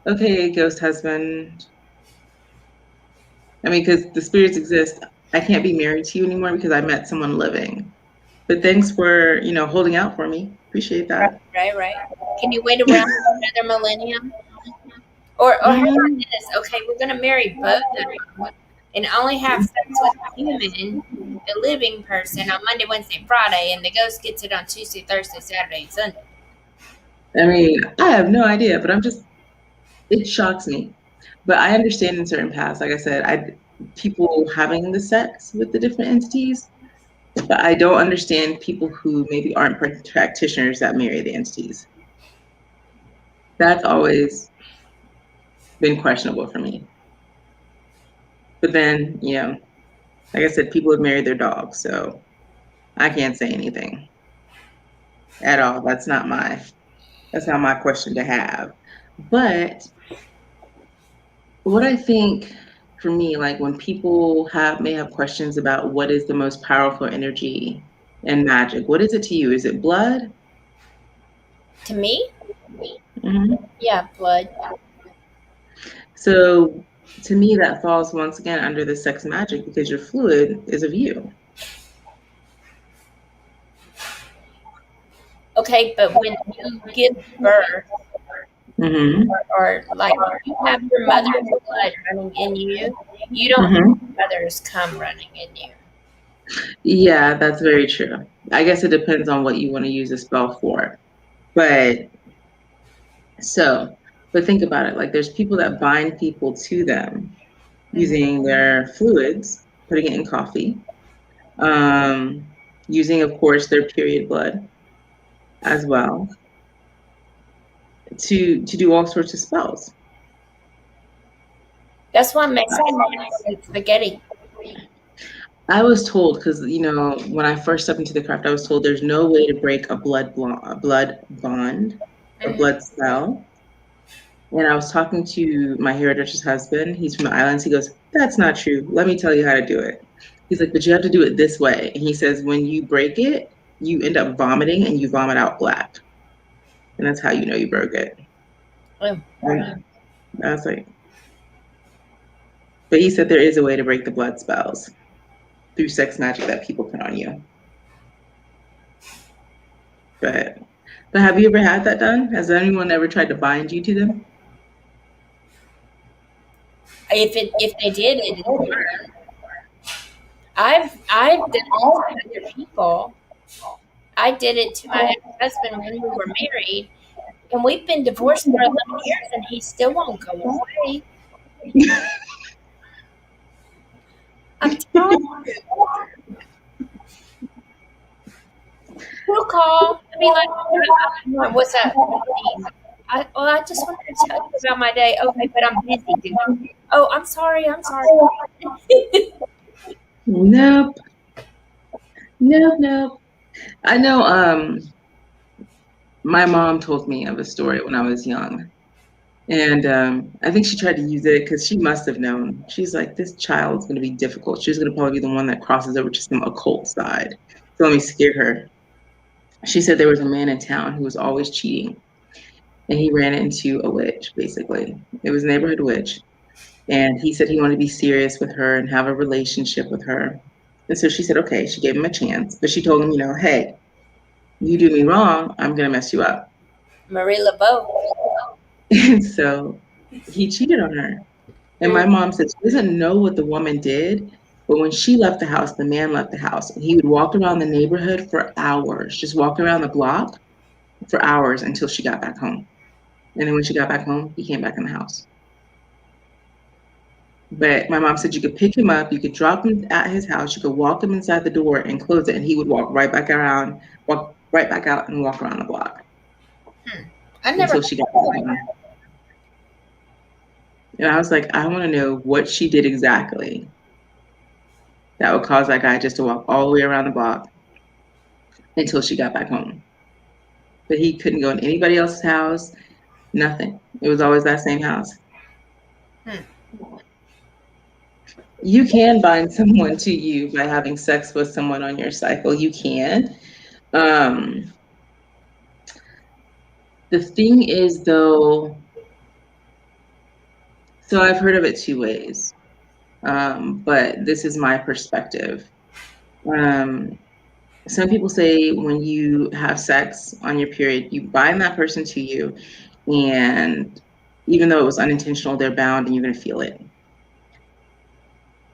okay, ghost husband. I mean, because the spirits exist. I can't be married to you anymore because I met someone living. But thanks for, holding out for me. Appreciate that. Right. Can you wait around for another millennium? Or how about this? Okay, we're going to marry both of them and only have sex with a human, the living person, on Monday, Wednesday, Friday, and the ghost gets it on Tuesday, Thursday, Saturday, and Sunday. I mean, I have no idea, but it shocks me. But I understand in certain paths, like I said, people having the sex with the different entities, but I don't understand people who maybe aren't practitioners that marry the entities. That's always been questionable for me. But then, like I said, people have married their dogs, so I can't say anything at all. That's not my question to have. But what I think for me, like when people may have questions about what is the most powerful energy in magic, what is it to you? Is it blood? To me? Mm-hmm. Yeah, blood. So to me, that falls once again under the sex magic because your fluid is of you. Okay, but when you give birth, mm-hmm. or like you have your mother's blood running in you, you don't have your mother's cum running in you. Yeah, that's very true. I guess it depends on what you want to use a spell for. But think about it. Like there's people that bind people to them using their fluids, putting it in coffee, using, of course, their period blood as well to do all sorts of spells. That's why Mexican spaghetti. I was told, because when I first stepped into the craft, I was told there's no way to break a blood bond, a blood spell. And I was talking to my hairdresser's husband. He's from the islands. He goes, "That's not true. Let me tell you how to do it." He's like, "But you have to do it this way." And he says, when you break it, you end up vomiting and you vomit out black. And that's how you know you broke it. I was like, but he said there is a way to break the blood spells through sex magic that people put on you. But have you ever had that done? Has anyone ever tried to bind you to them? If they did, it didn't work. I've done it to other people. I did it to my ex-husband when we were married, and we've been divorced for 11 years, and he still won't go away. I'm telling you. He'll call and be like, "What's up? I just wanted to tell you about my day." "Okay, but I'm busy." "Oh, I'm sorry. Nope. I know my mom told me of a story when I was young. And I think she tried to use it because she must have known. She's like, this child's going to be difficult. She's going to probably be the one that crosses over to some occult side. So let me scare her. She said there was a man in town who was always cheating. And he ran into a witch, basically. It was a neighborhood witch. And he said he wanted to be serious with her and have a relationship with her. And so she said, okay, she gave him a chance. But she told him, you know, hey, you do me wrong, I'm going to mess you up. Marie LeBeau. And so he cheated on her. And my mom said she doesn't know what the woman did, but when she left the house, the man left the house. And he would walk around the neighborhood for hours, just walk around the block for hours until she got back home. And then when she got back home, he came back in the house. But my mom said you could pick him up, you could drop him at his house, you could walk him inside the door and close it, and he would walk right back around, walk right back out and walk around the block. I never Until she got back home. And I was like, I want to know what she did exactly that would cause that guy just to walk all the way around the block until she got back home. But he couldn't go in anybody else's house, nothing. It was always that same house. You can bind someone to you by having sex with someone on your cycle. You can. The thing is, though, so I've heard of it two ways, but this is my perspective. Some people say when you have sex on your period, you bind that person to you, and even though it was unintentional, they're bound and you're going to feel it.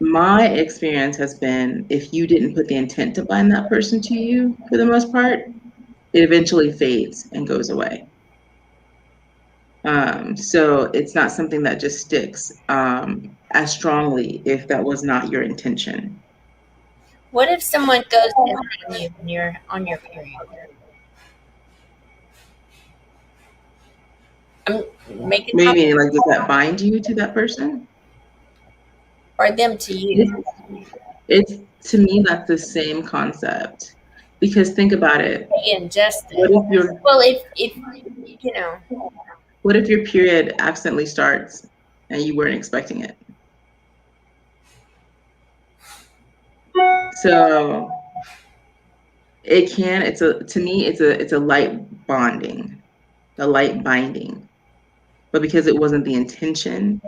My experience has been if you didn't put the intent to bind that person to you, for the most part, it eventually fades and goes away. So it's not something that just sticks as strongly if that was not your intention. What if someone goes down on you when you're on your period? I'm making Maybe like, does that bind you to that person? or them to you? It's to me that's the same concept. Because think about it. Injustice. What if your Well, if you know. What if your period accidentally starts and you weren't expecting it? So to me it's a light bonding, a light binding. But because it wasn't the intention,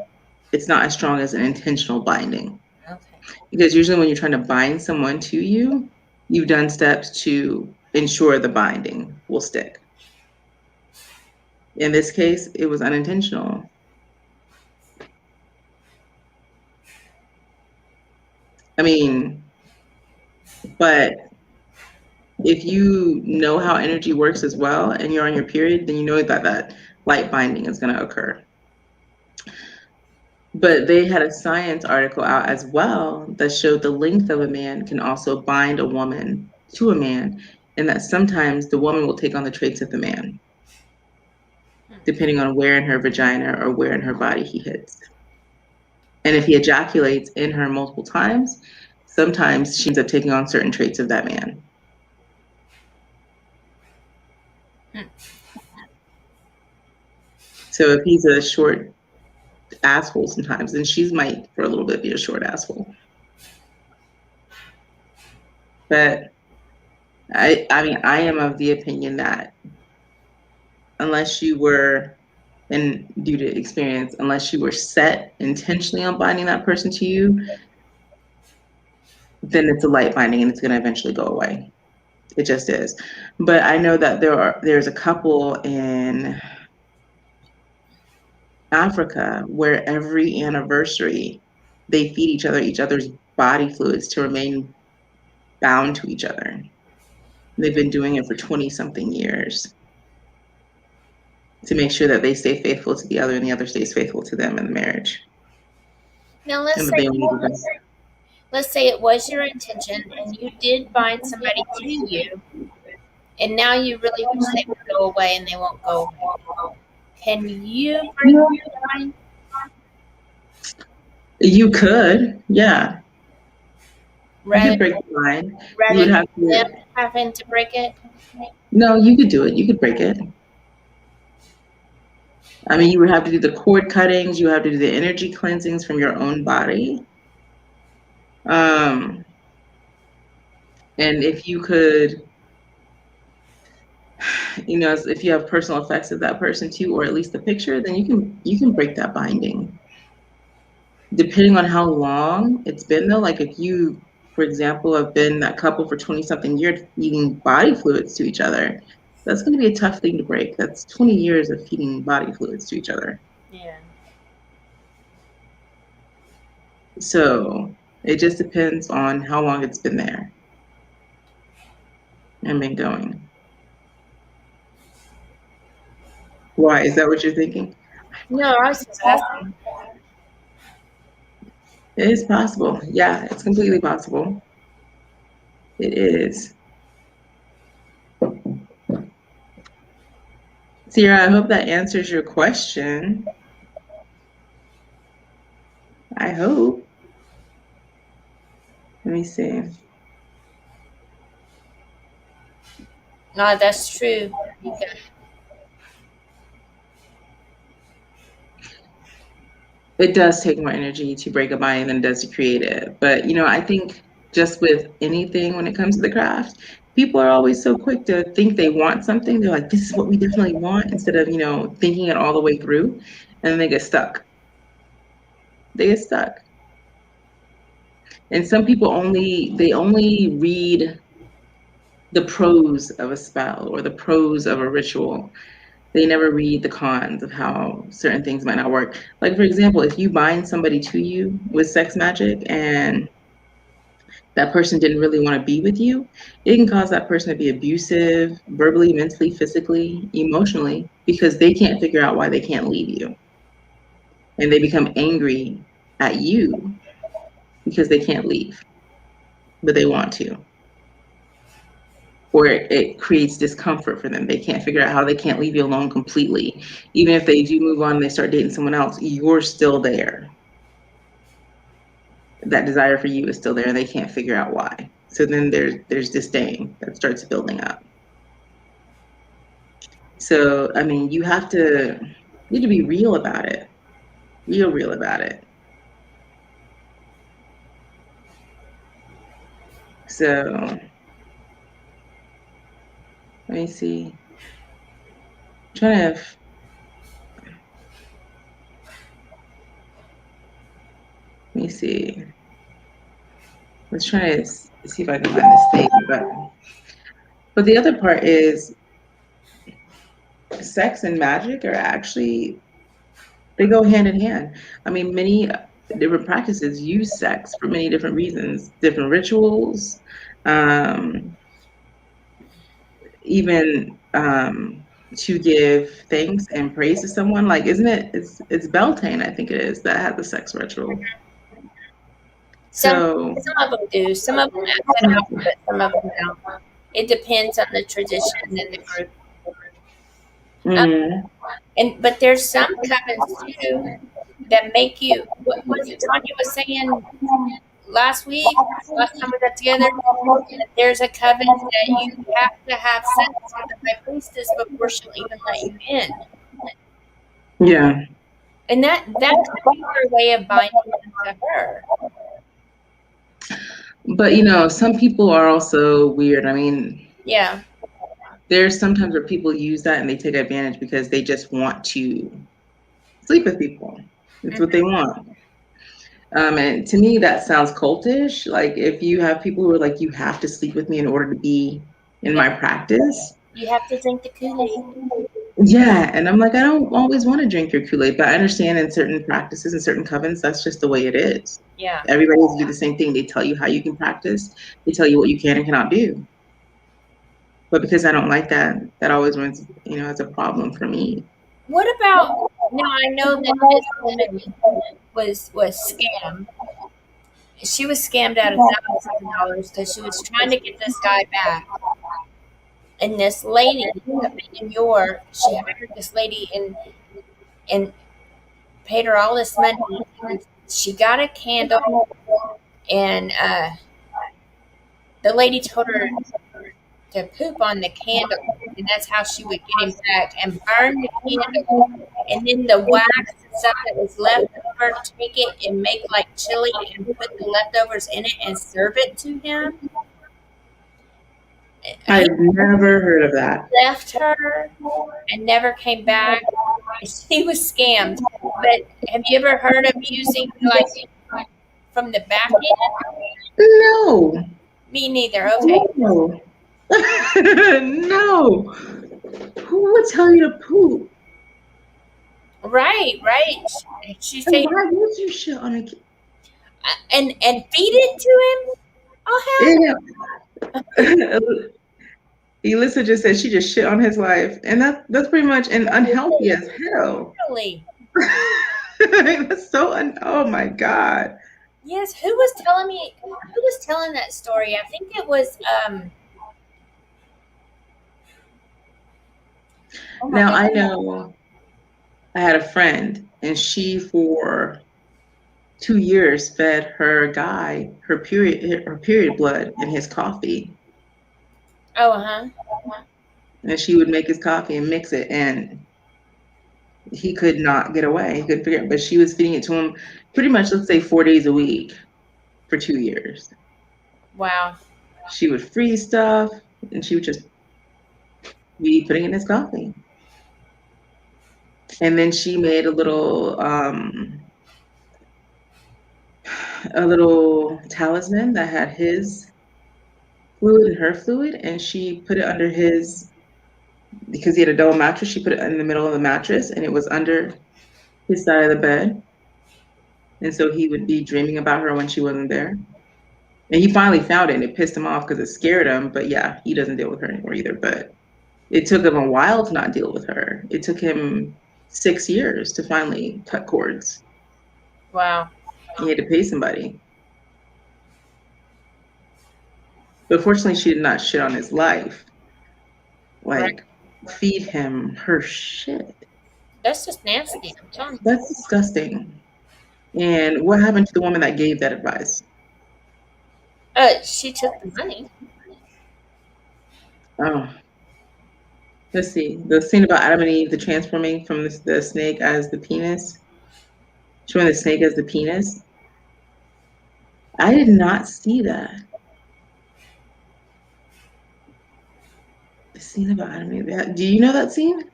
it's not as strong as an intentional binding. Okay. Because usually when you're trying to bind someone to you, you've done steps to ensure the binding will stick. In this case, it was unintentional. I mean, but if you know how energy works as well and you're on your period, then you know that light binding is going to occur. But they had a science article out as well that showed the length of a man can also bind a woman to a man, and that sometimes the woman will take on the traits of the man, depending on where in her vagina or where in her body he hits. And if he ejaculates in her multiple times, sometimes she ends up taking on certain traits of that man. So if he's a short asshole sometimes, then she might for a little bit be a short asshole. But I mean, I am of the opinion that unless you were, and due to experience, unless you were set intentionally on binding that person to you, then it's a light binding and it's going to eventually go away. It just is. But I know that there's a couple in Africa where every anniversary they feed each other's body fluids to remain bound to each other. They've been doing it for 20-something years to make sure that they stay faithful to the other and the other stays faithful to them in the marriage. Now let's say it was your intention and you did bind somebody to you, and now you really wish they would go away and they won't go away. Can you break the bind? You could, yeah. Rather, you could break the bind. Rather You would have than them having to break it? No, you could do it. You could break it. I mean, you would have to do the cord cuttings. You have to do the energy cleansings from your own body. And if you could, you know, if you have personal effects of that person too, or at least the picture, then you can break that binding. Depending on how long it's been though, like if you, for example, have been that couple for 20-something years feeding body fluids to each other, that's going to be a tough thing to break. That's 20 years of feeding body fluids to each other. Yeah. So it just depends on how long it's been there and been going. Why? Is that what you're thinking? No, I was just asking. It is possible. Yeah, it's completely possible. It is. Sierra, I hope that answers your question. I hope. Let me see. No, that's true. It does take more energy to break a bind than it does to create it. But, you know, I think just with anything when it comes to the craft, people are always so quick to think they want something. They're like, this is what we definitely want, instead of, you know, thinking it all the way through, and then they get stuck. They get stuck. And some people only read the pros of a spell or the pros of a ritual. They never read the cons of how certain things might not work. Like, for example, if you bind somebody to you with sex magic and that person didn't really want to be with you, it can cause that person to be abusive, verbally, mentally, physically, emotionally, because they can't figure out why they can't leave you. And they become angry at you because they can't leave, but they want to. Or it creates discomfort for them. They can't figure out how they can't leave you alone completely. Even if they do move on and they start dating someone else, you're still there. That desire for you is still there, and they can't figure out why. So then there's disdain that starts building up. So, I mean, you have to be real about it. Real about it. So, let me see. I'm trying to. Let me see. Let's try to see if I can find this thing. But the other part is sex and magic are actually, they go hand in hand. I mean, many different practices use sex for many different reasons, different rituals, even to give thanks and praise to someone. Like, isn't it? It's Beltane, I think it is, that had the sex ritual. Some of them do. Some of them act it out, but some of them don't. It depends on the tradition and the group. But there's some covens too that make you. What was it Tonya was saying last time we got together? There's a coven that you have to have sex with the high priestess before she'll even let you in. Yeah. And that could be her way of binding to her. But, you know, some people are also weird. I mean, yeah, there's sometimes where people use that and they take advantage because they just want to sleep with people. It's what they want. And to me, that sounds cultish. Like, if you have people who are like, you have to sleep with me in order to be in my practice. You have to drink the Kool-Aid. Yeah, and I'm like, I don't always want to drink your Kool-Aid, but I understand in certain practices and certain covens, that's just the way it is. Yeah. Everybody has to do the same thing. They tell you how you can practice. They tell you what you can and cannot do. But because I don't like that, that always runs, you know, as a problem for me. What about, now I know that this woman was scammed. She was scammed out of $1,000 because she was trying to get this guy back. And this lady up in New York, she hired this lady and paid her all this money. She got a candle, and the lady told her to poop on the candle, and that's how she would get him back, and burn the candle, and then the wax and stuff that was left over, take it and make like chili and put the leftovers in it and serve it to him. I've never heard of that. Left her and never came back. He was scammed. But have you ever heard of using like from the back end? No. Me neither. Okay. No. No. Who would tell you to poop? Right. She said, why would you shit on a kid? And feed it to him? Oh hell. Yeah. Elissa just said she just shit on his life, and that's pretty much and unhealthy as hell. Really? That's so oh my god. Yes, who was telling that story? I think it was now I know I had a friend, and she for 2 years fed her guy her period blood in his coffee. Oh, uh-huh. And she would make his coffee and mix it, and he could not get away. He couldn't figure it, but she was feeding it to him pretty much, let's say, 4 days a week for 2 years. Wow. She would freeze stuff, and she would just be putting it in his coffee. And then she made a little talisman that had his fluid and her fluid, and she put it under his, because he had a double mattress, she put it in the middle of the mattress, and it was under his side of the bed. And so he would be dreaming about her when she wasn't there. And he finally found it, and it pissed him off because it scared him. But yeah, he doesn't deal with her anymore either. But it took him a while to not deal with her. It took him 6 years to finally cut cords. Wow. He had to pay somebody. But fortunately, she did not shit on his life. Like, feed him her shit. That's just nasty. I'm telling you. That's disgusting. And what happened to the woman that gave that advice? She took the money. Oh. Let's see. The scene about Adam and Eve, the transforming from the snake as the penis. Showing the snake as the penis. I did not see that. The scene about Adam and Eve. Do you know that scene?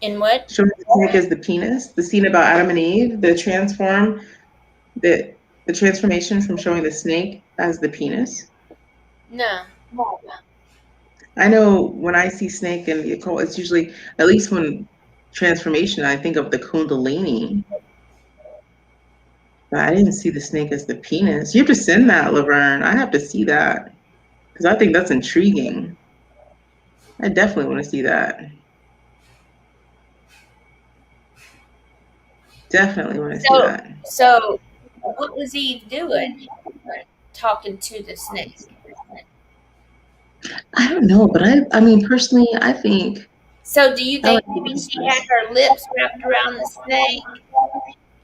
In what? Showing the snake as the penis. The scene about Adam and Eve, the transformation from showing the snake as the penis. No. I know when I see snake in the occult, it's usually, at least when transformation, I think of the Kundalini. But I didn't see the snake as the penis. You have to send that, Laverne. I have to see that. Because I think that's intriguing. I definitely want to see that. Definitely want to see that. So, what was Eve doing? Talking to the snake. I don't know, but I mean, personally, I think. So, do you think maybe she had her lips wrapped around the snake,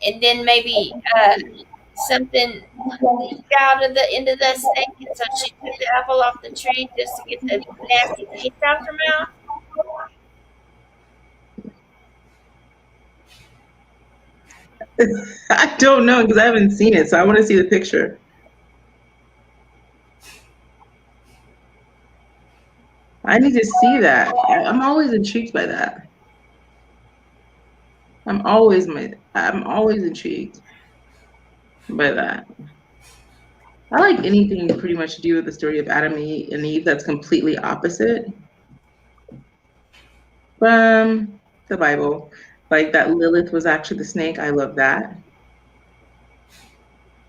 and then maybe something leaked out of the end of the snake, and so she took the apple off the tree just to get the nasty taste out her mouth? I don't know because I haven't seen it, so I want to see the picture. I need to see that. I'm always intrigued by that. I'm always intrigued by that. I like anything pretty much to do with the story of Adam and Eve that's completely opposite from the Bible. Like that Lilith was actually the snake. I love that.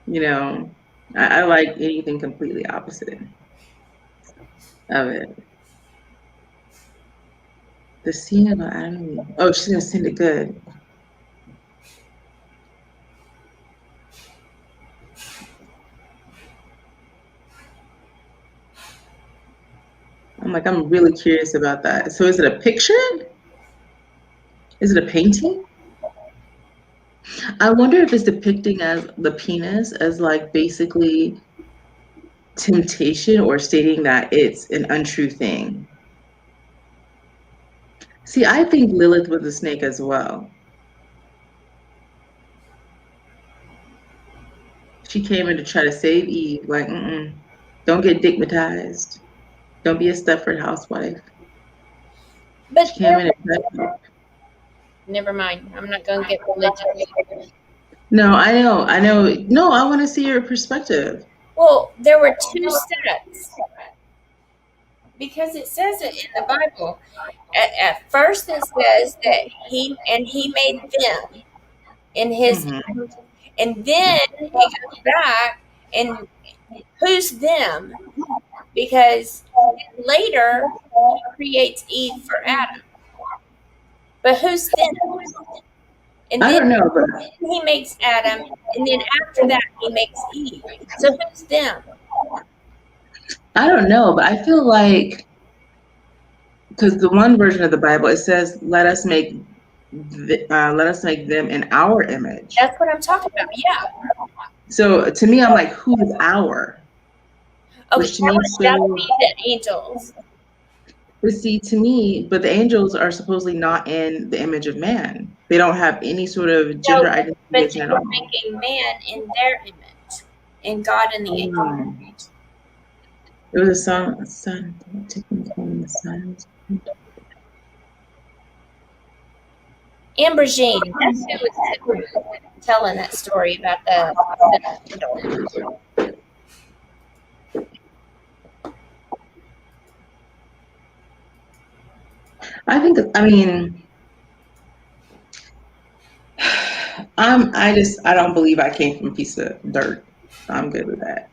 You know, I like anything completely opposite of it. The scene about Adam and Eve. Oh, she's gonna send it good. I'm really curious about that. So is it a picture? Is it a painting? I wonder if it's depicting as the penis as like basically temptation or stating that it's an untrue thing. See, I think Lilith was a snake as well. She came in to try to save Eve, like, don't get digmatized. Don't be a Stepford housewife. But she came in and never mind. I'm not going to get religious. No, I know. No, I want to see your perspective. Well, there were two sets. Because it says it in the Bible. At first it says that he made them in his image. And then he goes back and who's them? Because later he creates Eve for Adam. But who's them? And I then don't know, but he makes Adam, and then after that he makes Eve. So who's them? I don't know, but I feel like, because the one version of the Bible, it says, let us make them in our image. That's what I'm talking about. Yeah. So to me, I'm like, who is our? Okay, that would be the angels. But see, to me, but the angels are supposedly not in the image of man. They don't have any sort of gender identification at all. But they were making man in their image, and God in the angels. It was a song, taking from the sun. Amber Jean, that's who was telling that story about the I don't believe I came from a piece of dirt. So I'm good with that.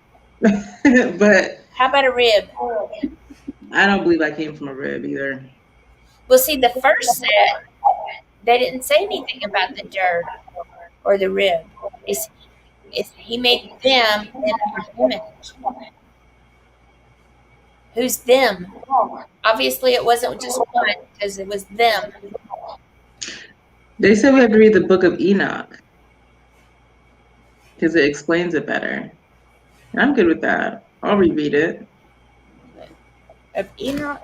But how about a rib? I don't believe I came from a rib either. Well, see, the first set, they didn't say anything about the dirt or the rib. He made them in our image. Who's them? Obviously, it wasn't just one, because it was them. They said we have to read the book of Enoch because it explains it better. I'm good with that. I'll reread it. Of Enoch?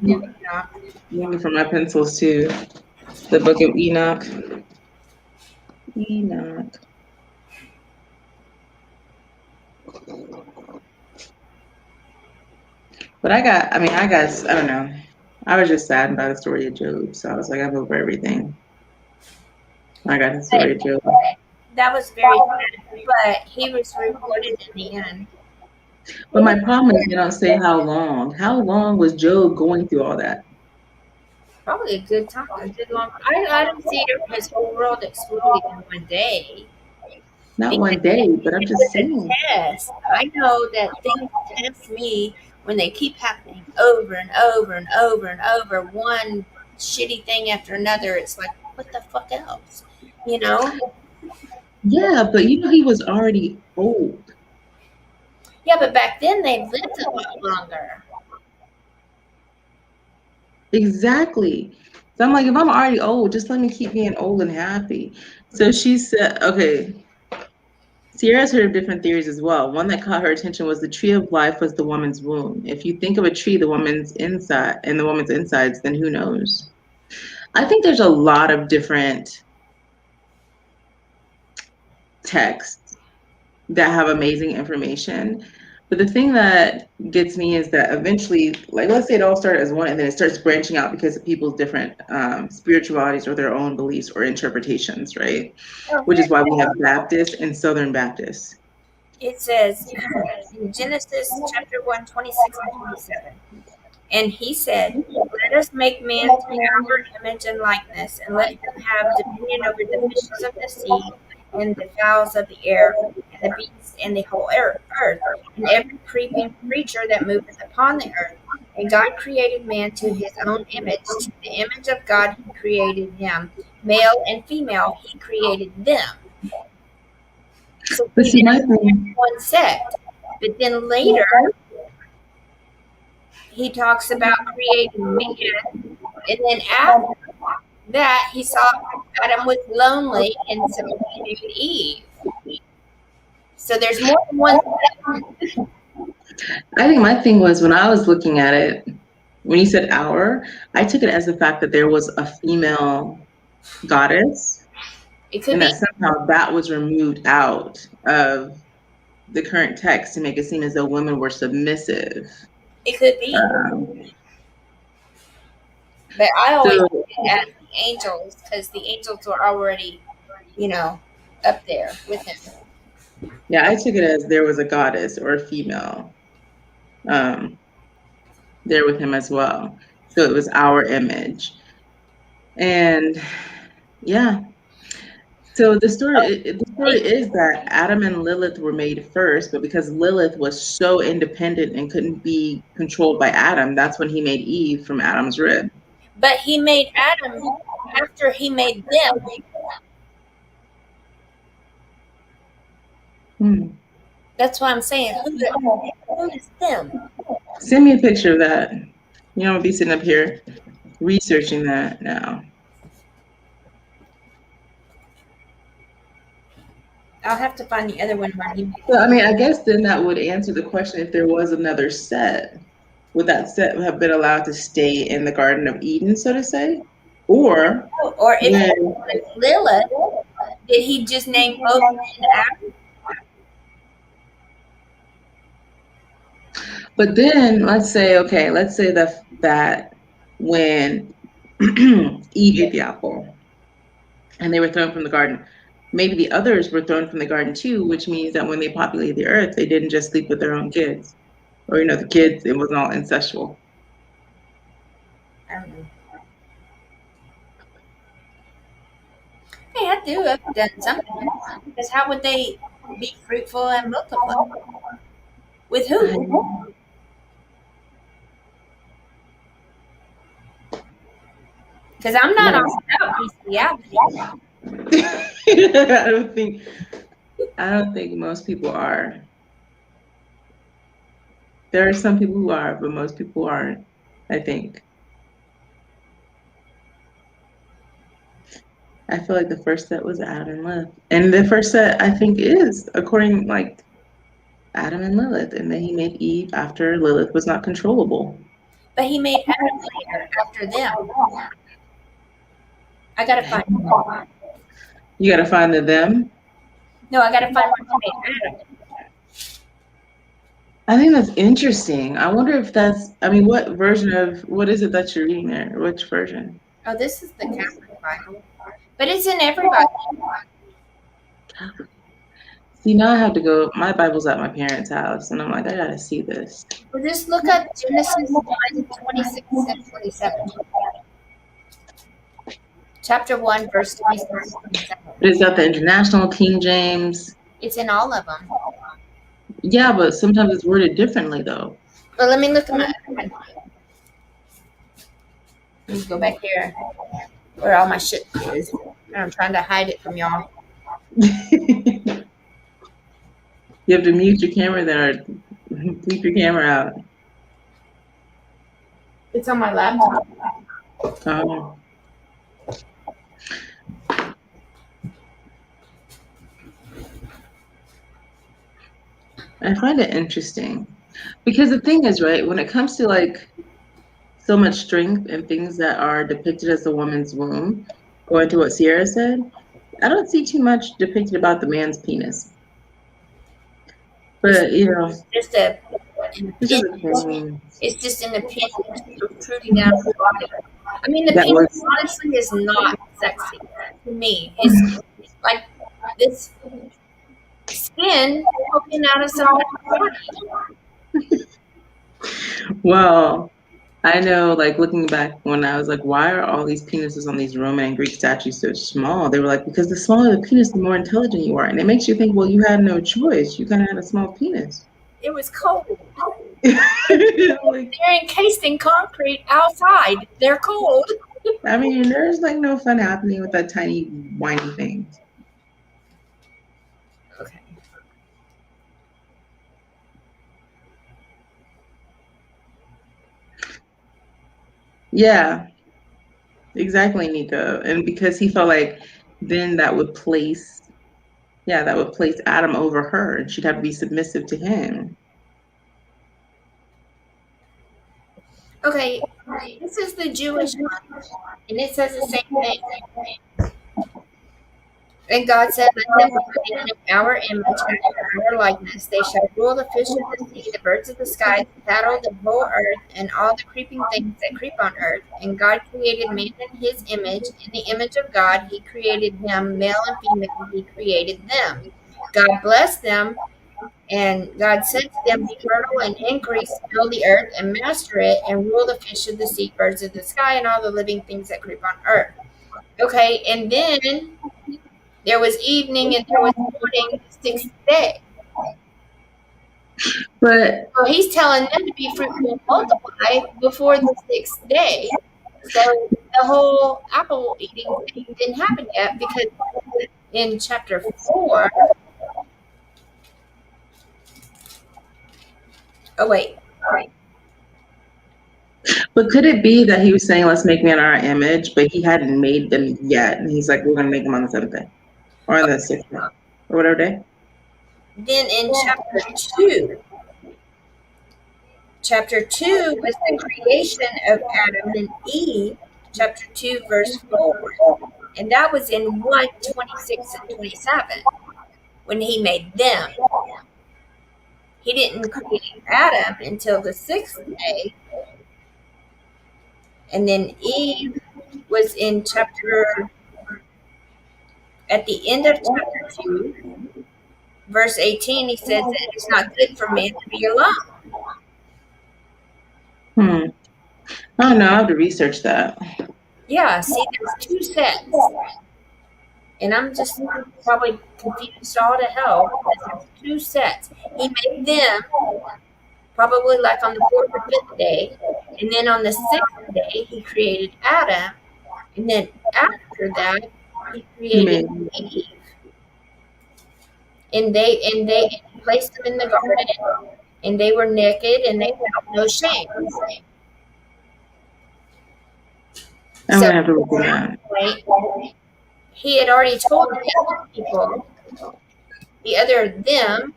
Maybe for my pencils too. The book of Enoch. Enoch. But I don't know. I was just saddened by the story of Job. So I was like, I'm over everything. I got the story of Job. That was very sad, but he was rewarded in the end. But my problem is they don't say how long. How long was Job going through all that? Probably a good time, a good long. I don't see his whole world exploding in one day. Not one day, but I'm just saying. Test. I know that things test me when they keep happening over and over and over and over. One shitty thing after another. It's like, what the fuck else? You know? Yeah, but he was already old. Yeah, but back then they lived a lot longer. Exactly. So I'm like, if I'm already old, just let me keep being old and happy. So she said, okay. Sierra's heard of different theories as well. One that caught her attention was the tree of life was the woman's womb. If you think of a tree, the woman's inside and the woman's insides, then who knows? I think there's a lot of different texts that have amazing information. But the thing that gets me is that eventually, like, let's say it all started as one and then it starts branching out because of people's different spiritualities or their own beliefs or interpretations, right? Which is why we have Baptists and Southern Baptists. It says in Genesis chapter 1, 26 and 27. And he said, let us make man to our image and likeness, and let him have dominion over the fishes of the sea, and the fowls of the air, and the beasts, and the whole earth, and every creeping creature that moveth upon the earth. And God created man to his own image. To the image of God he created him. Male and female he created them. So But see, my thing, one sect. But then later, he talks about creating man, and then after that, he saw Adam was lonely, and so he made Eve. So there's more than one. I think my thing was when I was looking at it, when you said hour, I took it as the fact that there was a female goddess It could and be. that somehow that was removed out of the current text to make it seem as though women were submissive. It could be. But I always look at the angels because the angels are already, up there with him. Yeah, I took it as there was a goddess or a female there with him as well. So it was our image. And yeah. So the story is that Adam and Lilith were made first, but because Lilith was so independent and couldn't be controlled by Adam, that's when he made Eve from Adam's rib. But he made Adam after he made them. That's why I'm saying, who is them? Send me a picture of that. I'm gonna be sitting up here researching that now. I'll have to find the other one. Well, I mean, I guess then that would answer the question: if there was another set, would that set have been allowed to stay in the Garden of Eden, so to say, or if Lilith, did he just name both Adam? But then let's say that when Eve ate the apple and they were thrown from the garden, maybe the others were thrown from the garden too, which means that when they populated the earth, they didn't just sleep with their own kids. Or, the kids, it wasn't all incestual. I don't know. They had to have done something. Because how would they be fruitful and multiply? With who? Because I'm not on bestiality. I don't think most people are. There are some people who are, but most people aren't, I think. I feel like the first set was Adam and Lilith. And the first set, I think, is according, Adam and Lilith. And then he made Eve after Lilith was not controllable. But he made Adam later, after them. I gotta find them. You gotta find them? No, I gotta find one who made Adam. I think that's interesting. I wonder if that's, what is it that you're reading there? Which version? Oh, this is the Catholic Bible. But it's in every Bible. See, now I have to go, my Bible's at my parents' house, and I'm like, I gotta see this. Well, just look up Genesis 1:26 and 27. Chapter 1, verse 26 and 27. Is that the International, King James? It's in all of them. Yeah, but sometimes it's worded differently, though. Well, let me look at my Let me go back here where all my shit is. I'm trying to hide it from y'all. You have to mute your camera there, or bleep your camera out. It's on my laptop. Oh. I find it interesting because the thing is, right, when it comes to so much strength and things that are depicted as the woman's womb, going to what Sierra said, I don't see too much depicted about the man's penis. But it's just an opinion protruding out of the body. I mean, the penis honestly is not sexy to me. It's like this skin poking out of somebody's body. Well, I know, looking back when I was why are all these penises on these Roman and Greek statues so small? They were because the smaller the penis, the more intelligent you are. And it makes you think, well, you had no choice. You kind of had a small penis. It was cold. They're encased in concrete outside. They're cold. There's no fun happening with that tiny, whiny thing. Okay. Yeah, exactly, Nico. And because he felt like then that would place Yeah, that would place Adam over her, and she'd have to be submissive to him. Okay, this is the Jewish one, and it says the same thing. And God said, "Let them be made in our image and after our likeness. They shall rule the fish of the sea, the birds of the sky, the cattle, the whole earth, and all the creeping things that creep on earth." And God created man in his image. In the image of God, he created them, male and female, he created them. God blessed them, and God said to them, "Be fertile and increase, fill the earth and master it, and rule the fish of the sea, birds of the sky, and all the living things that creep on earth." Okay, and then there was evening and there was morning, the sixth day. But So he's telling them to be fruitful and multiply before the sixth day. So the whole apple eating thing didn't happen yet, because in chapter 4, oh wait, but could it be that he was saying, "Let's make man in our image," but he hadn't made them yet, and he's like, "We're gonna make them on the 7th day, or on the 6th day, or whatever day." then in chapter 2 was the creation of Adam and Eve, chapter 2, verse 4. And that was in 1:26 and 27, when he made them. He didn't create Adam until the 6th day. And then Eve was in at the end of chapter 2, verse 18, he says that it's not good for man to be alone. I don't know. I have to research that. Yeah, see, there's 2 sets. And I'm just probably confused all to hell, because there's 2 sets. He made them probably like on the 4th or 5th day. And then on the 6th day, he created Adam. And then after that, he created Eve. And they placed them in the garden, and they were naked, and they felt no shame. I'm gonna have to look at that. He had already told the other people, the other them,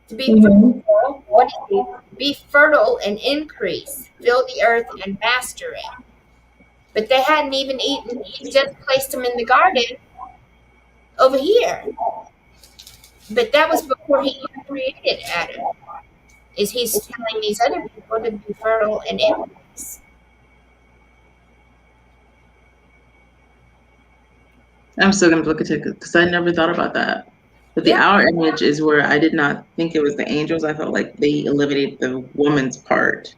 to be fruitful. What is he? Be fertile and increase, fill the earth and master it. But they hadn't even eaten. He just placed them in the garden over here. But that was before he even created Adam. He's telling these other people to be fertile and increase. I'm still gonna look at it because I never thought about that. But the our image is where I did not think it was the angels. I felt like they eliminated the woman's part.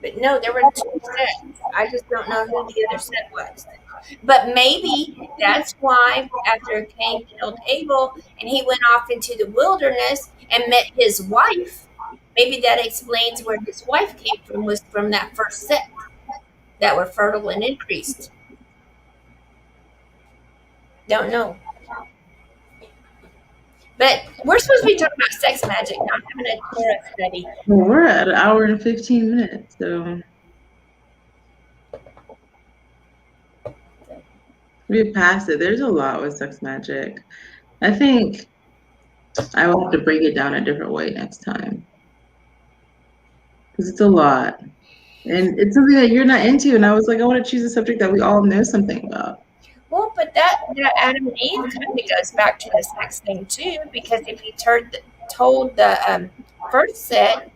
But no, there were 2 sets. I just don't know who the other set was. But maybe that's why after Cain killed Abel and he went off into the wilderness and met his wife, maybe that explains where his wife came from, was from that first set that were fertile and increased. Don't know. But we're supposed to be talking about sex magic, not having a Torah study. Well, we're at 1 hour and 15 minutes, so we passed it. There's a lot with sex magic. I think I will have to break it down a different way next time, because it's a lot, and it's something that you're not into. And I was like, I want to choose a subject that we all know something about. Well, but that Adam and Eve kind of goes back to the sex thing too, because if he told the first set,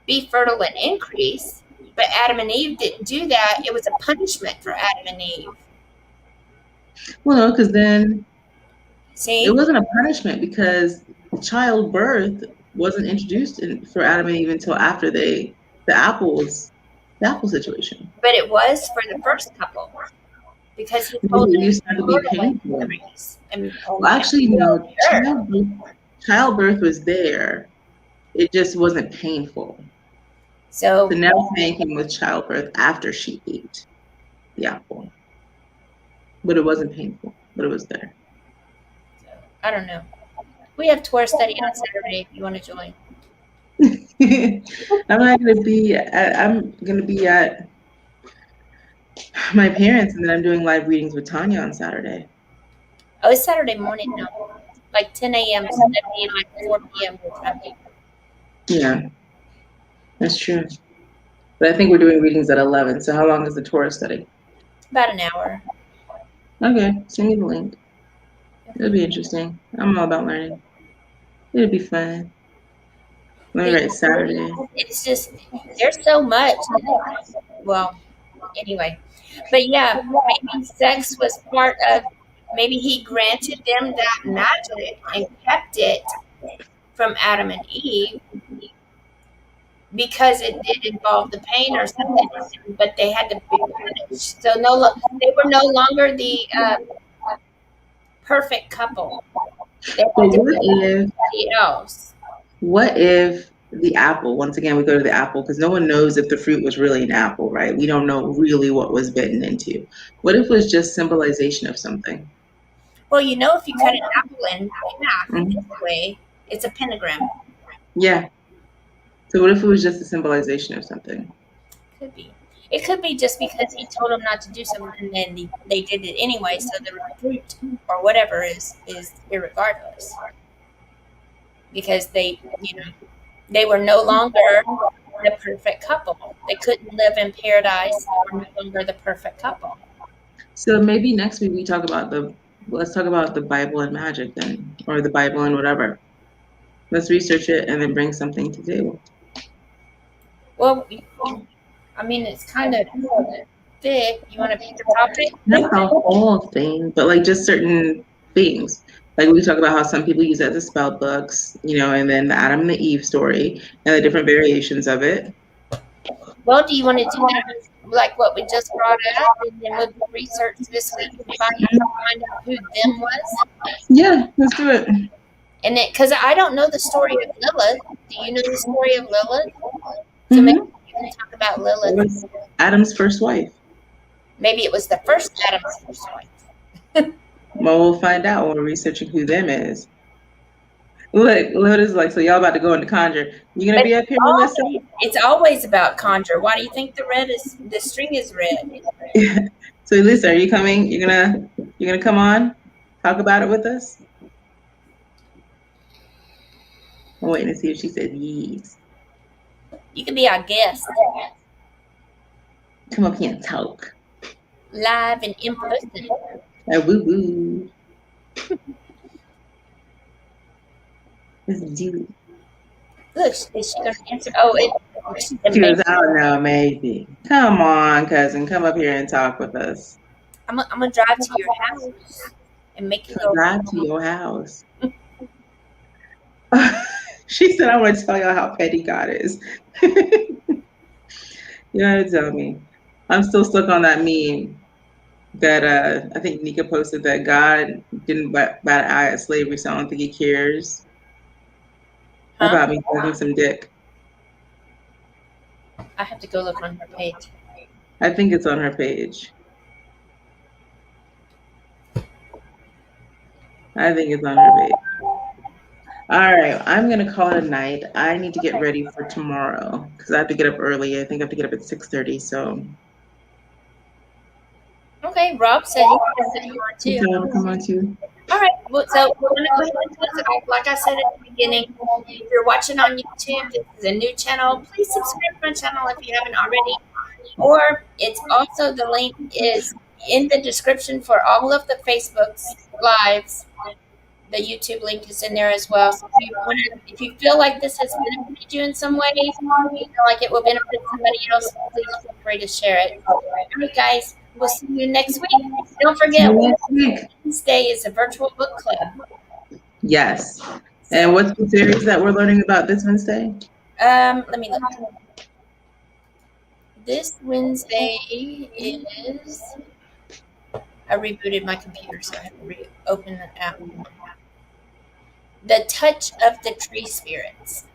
be fertile and increase, but Adam and Eve didn't do that, it was a punishment for Adam and Eve. Well, no, because then See, it wasn't a punishment, because childbirth wasn't introduced for Adam and Eve until after the apple situation. But it was for the first couple. Because he told them it used to be painful. Well, actually, no. Childbirth was there. It just wasn't painful. So now man came with childbirth after she ate the apple, but it wasn't painful. But it was there. I don't know. We have Torah study on Saturday if you want to join. I'm not gonna be. I'm gonna be at my parents, and then I'm doing live readings with Tonya on Saturday. Oh, it's Saturday morning now, like 10 a.m. So that'd be like 4 p.m. your time. Yeah, that's true. But I think we're doing readings at 11. So how long is the Torah study? About an hour. Okay, send me the link. It'll be interesting. I'm all about learning. It'll be fun. Let me write Saturday. It's just, there's so much. Well, anyway. But yeah, maybe sex was part of, maybe he granted them that magic and kept it from Adam and Eve because it did involve the pain or something, but they had to be punished. So they were no longer the perfect couple. They had But to be somebody else. what if the apple, once again, we go to the apple because no one knows if the fruit was really an apple, right? We don't know really what was bitten into. What if it was just symbolization of something? Well, you know, if you cut an apple in half Mhm. this way, it's a pentagram. Yeah. So what if it was just a symbolization of something? Could be. It could be just because he told them not to do something and then they did it anyway, so the fruit or whatever is irregardless. Because they, they were no longer the perfect couple. They couldn't live in paradise. They were no longer the perfect couple. So maybe next week let's talk about the Bible and magic then, or the Bible and whatever. Let's research it and then bring something to the table. Well, I mean, it's kind of thick. You want to pick a topic? Not the whole thing, but like just certain things. Like we talk about how some people use it as spell books, and then the Adam and the Eve story and the different variations of it. Well, do you want to do that like what we just brought up, and then we'll do research this week and find out who them was? Yeah, let's do it. And because I don't know the story of Lilith. Do you know the story of Lilith? So maybe we can talk about It Lilith. was Adam's first wife. Maybe it was the first Adam's first wife. Well, we'll find out when we're researching who them is. Look, Lotus is like, so y'all about to go into Conjure. You gonna be up here, Melissa? It's always about Conjure. Why do you think the string is red? So Lisa, are you coming? You're gonna come on, talk about it with us? I'm waiting to see if she says yes. You can be our guest. Come up here and talk. Live and in person. Woo woo. Let's do it. Look, is she gonna answer? Oh, She was out now, maybe. Come on, cousin, come up here and talk with us. I'm gonna drive to your house and make you go. Drive to your house. She said, I want to tell y'all how petty God is. You gotta tell me. I'm still stuck on that meme that I think Nika posted that God didn't bat an eye at slavery, so I don't think he cares about me sucking some dick. I have to go look on her page. I think it's on her page. I think it's on her page. All right, I'm going to call it a night. I need to get ready for tomorrow because I have to get up early. I think I have to get up at 6:30, so. Okay, Rob said he wants to come on too. Come on too. All right, well, so we're going to go ahead and close it off. Like I said at the beginning, if you're watching on YouTube, this is a new channel. Please subscribe to my channel if you haven't already. Or it's also, the link is in the description for all of the Facebook's lives. The YouTube link is in there as well. So if you feel like this has benefited you in some way, you feel like it will benefit somebody else, please feel free to share it. All right, guys, we'll see you next week. Don't forget, Wednesday is a virtual book club. Yes. And what's the series that we're learning about this Wednesday? Let me look. This Wednesday is. I rebooted my computer, so I have to reopen the app. The Touch of the Tree Spirits.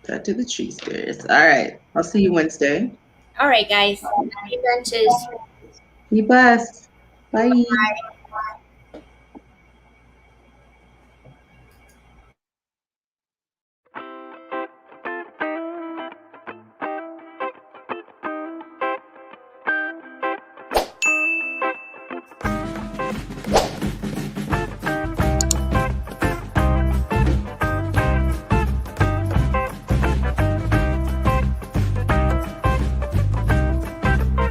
Touch of the Tree Spirits. All right. I'll see you Wednesday. All right, guys. Happy lunches. Be blessed. Bye. Bye.